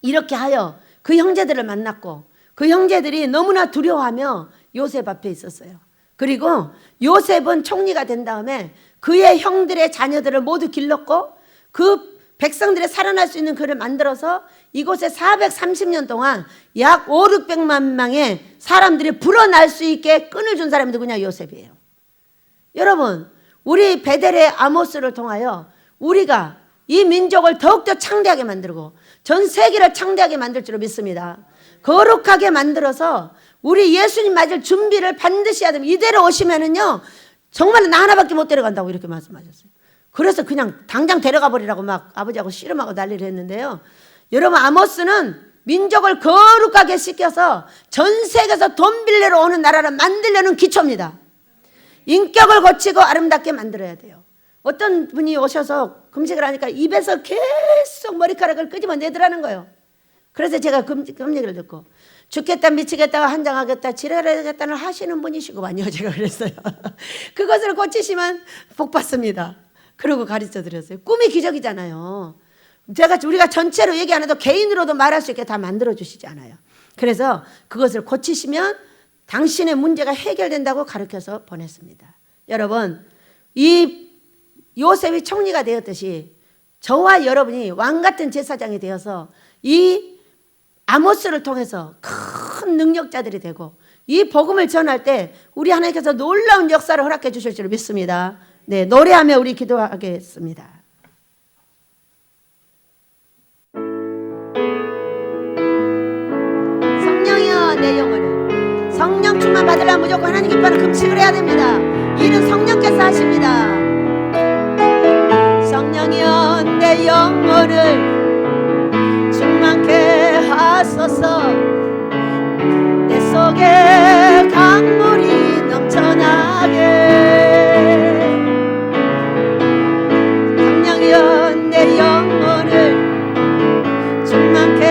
이렇게 하여 그 형제들을 만났고 그 형제들이 너무나 두려워하며 요셉 앞에 있었어요. 그리고 요셉은 총리가 된 다음에 그의 형들의 자녀들을 모두 길렀고 그 백성들이 살아날 수 있는 그를 만들어서 이곳에 430년 동안 약 5, 600만 명의 사람들이 불어날 수 있게 끈을 준 사람이 누구냐? 요셉이에요. 여러분, 우리 베델의 아모스를 통하여 우리가 이 민족을 더욱더 창대하게 만들고 전 세계를 창대하게 만들 줄 믿습니다. 거룩하게 만들어서 우리 예수님 맞을 준비를 반드시 해야 됩니다. 이대로 오시면은요 정말 나 하나밖에 못 데려간다고 이렇게 말씀하셨어요. 그래서 그냥 당장 데려가 버리라고 막 아버지하고 씨름하고 난리를 했는데요. 여러분, 아모스는 민족을 거룩하게 씻겨서 전 세계에서 돈 빌리러 오는 나라를 만들려는 기초입니다. 인격을 고치고 아름답게 만들어야 돼요. 어떤 분이 오셔서 금식을 하니까 입에서 계속 머리카락을 끄집어내더라는 거예요. 그래서 제가 금식을 듣고 죽겠다 미치겠다 한장하겠다 지랄하겠다는 하시는 분이시구만요. 제가 그랬어요. 그것을 고치시면 복 받습니다. 그러고 가르쳐 드렸어요. 꿈이 기적이잖아요. 우리가 전체로 얘기 안 해도 개인으로도 말할 수 있게 다 만들어 주시지 않아요. 그래서 그것을 고치시면 당신의 문제가 해결된다고 가르쳐서 보냈습니다. 여러분, 이 요셉이 총리가 되었듯이 저와 여러분이 왕같은 제사장이 되어서 이 아모스를 통해서 큰 능력자들이 되고 이 복음을 전할 때 우리 하나님께서 놀라운 역사를 허락해 주실 줄 믿습니다. 네, 노래하며 우리 기도하겠습니다. 성령이여 내 영혼을 성령 충만 받으려면 무조건 하나님 기뻐하는 금식을 해야 됩니다. 일은 성령께서 하십니다. 성령이여 내 영혼을 충만케 하소서. 내 속에 강물이 넘쳐나게. 성령이여 내 영혼을 충만케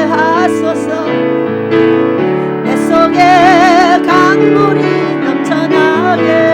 하소서. 내 속에 강물이 넘쳐나게.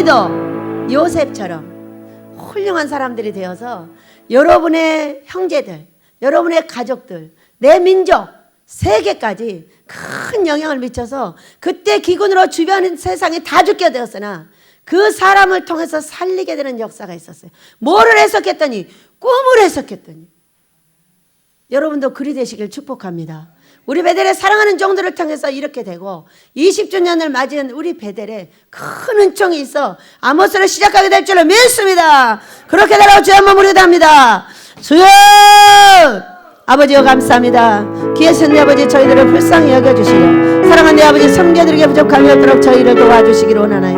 우리도 요셉처럼 훌륭한 사람들이 되어서 여러분의 형제들, 여러분의 가족들, 내 민족, 세계까지 큰 영향을 미쳐서 그때 기근으로 주변 세상이 다 죽게 되었으나 그 사람을 통해서 살리게 되는 역사가 있었어요. 뭐를 해석했더니 꿈을 해석했더니 여러분도 그리 되시길 축복합니다. 우리 베델의 사랑하는 종들을 통해서 이렇게 되고 20주년을 맞은 우리 베델에 큰 은총이 있어 아모스를 시작하게 될 줄로 믿습니다. 그렇게 되라고 주의 한번 부르답니다. 주여! 아버지여 감사합니다. 귀하신 내 아버지 저희들을 불쌍히 여겨주시고 사랑하는 내 아버지 섬겨드리게 부족함이 없도록 저희를 도와주시기를 원하나요.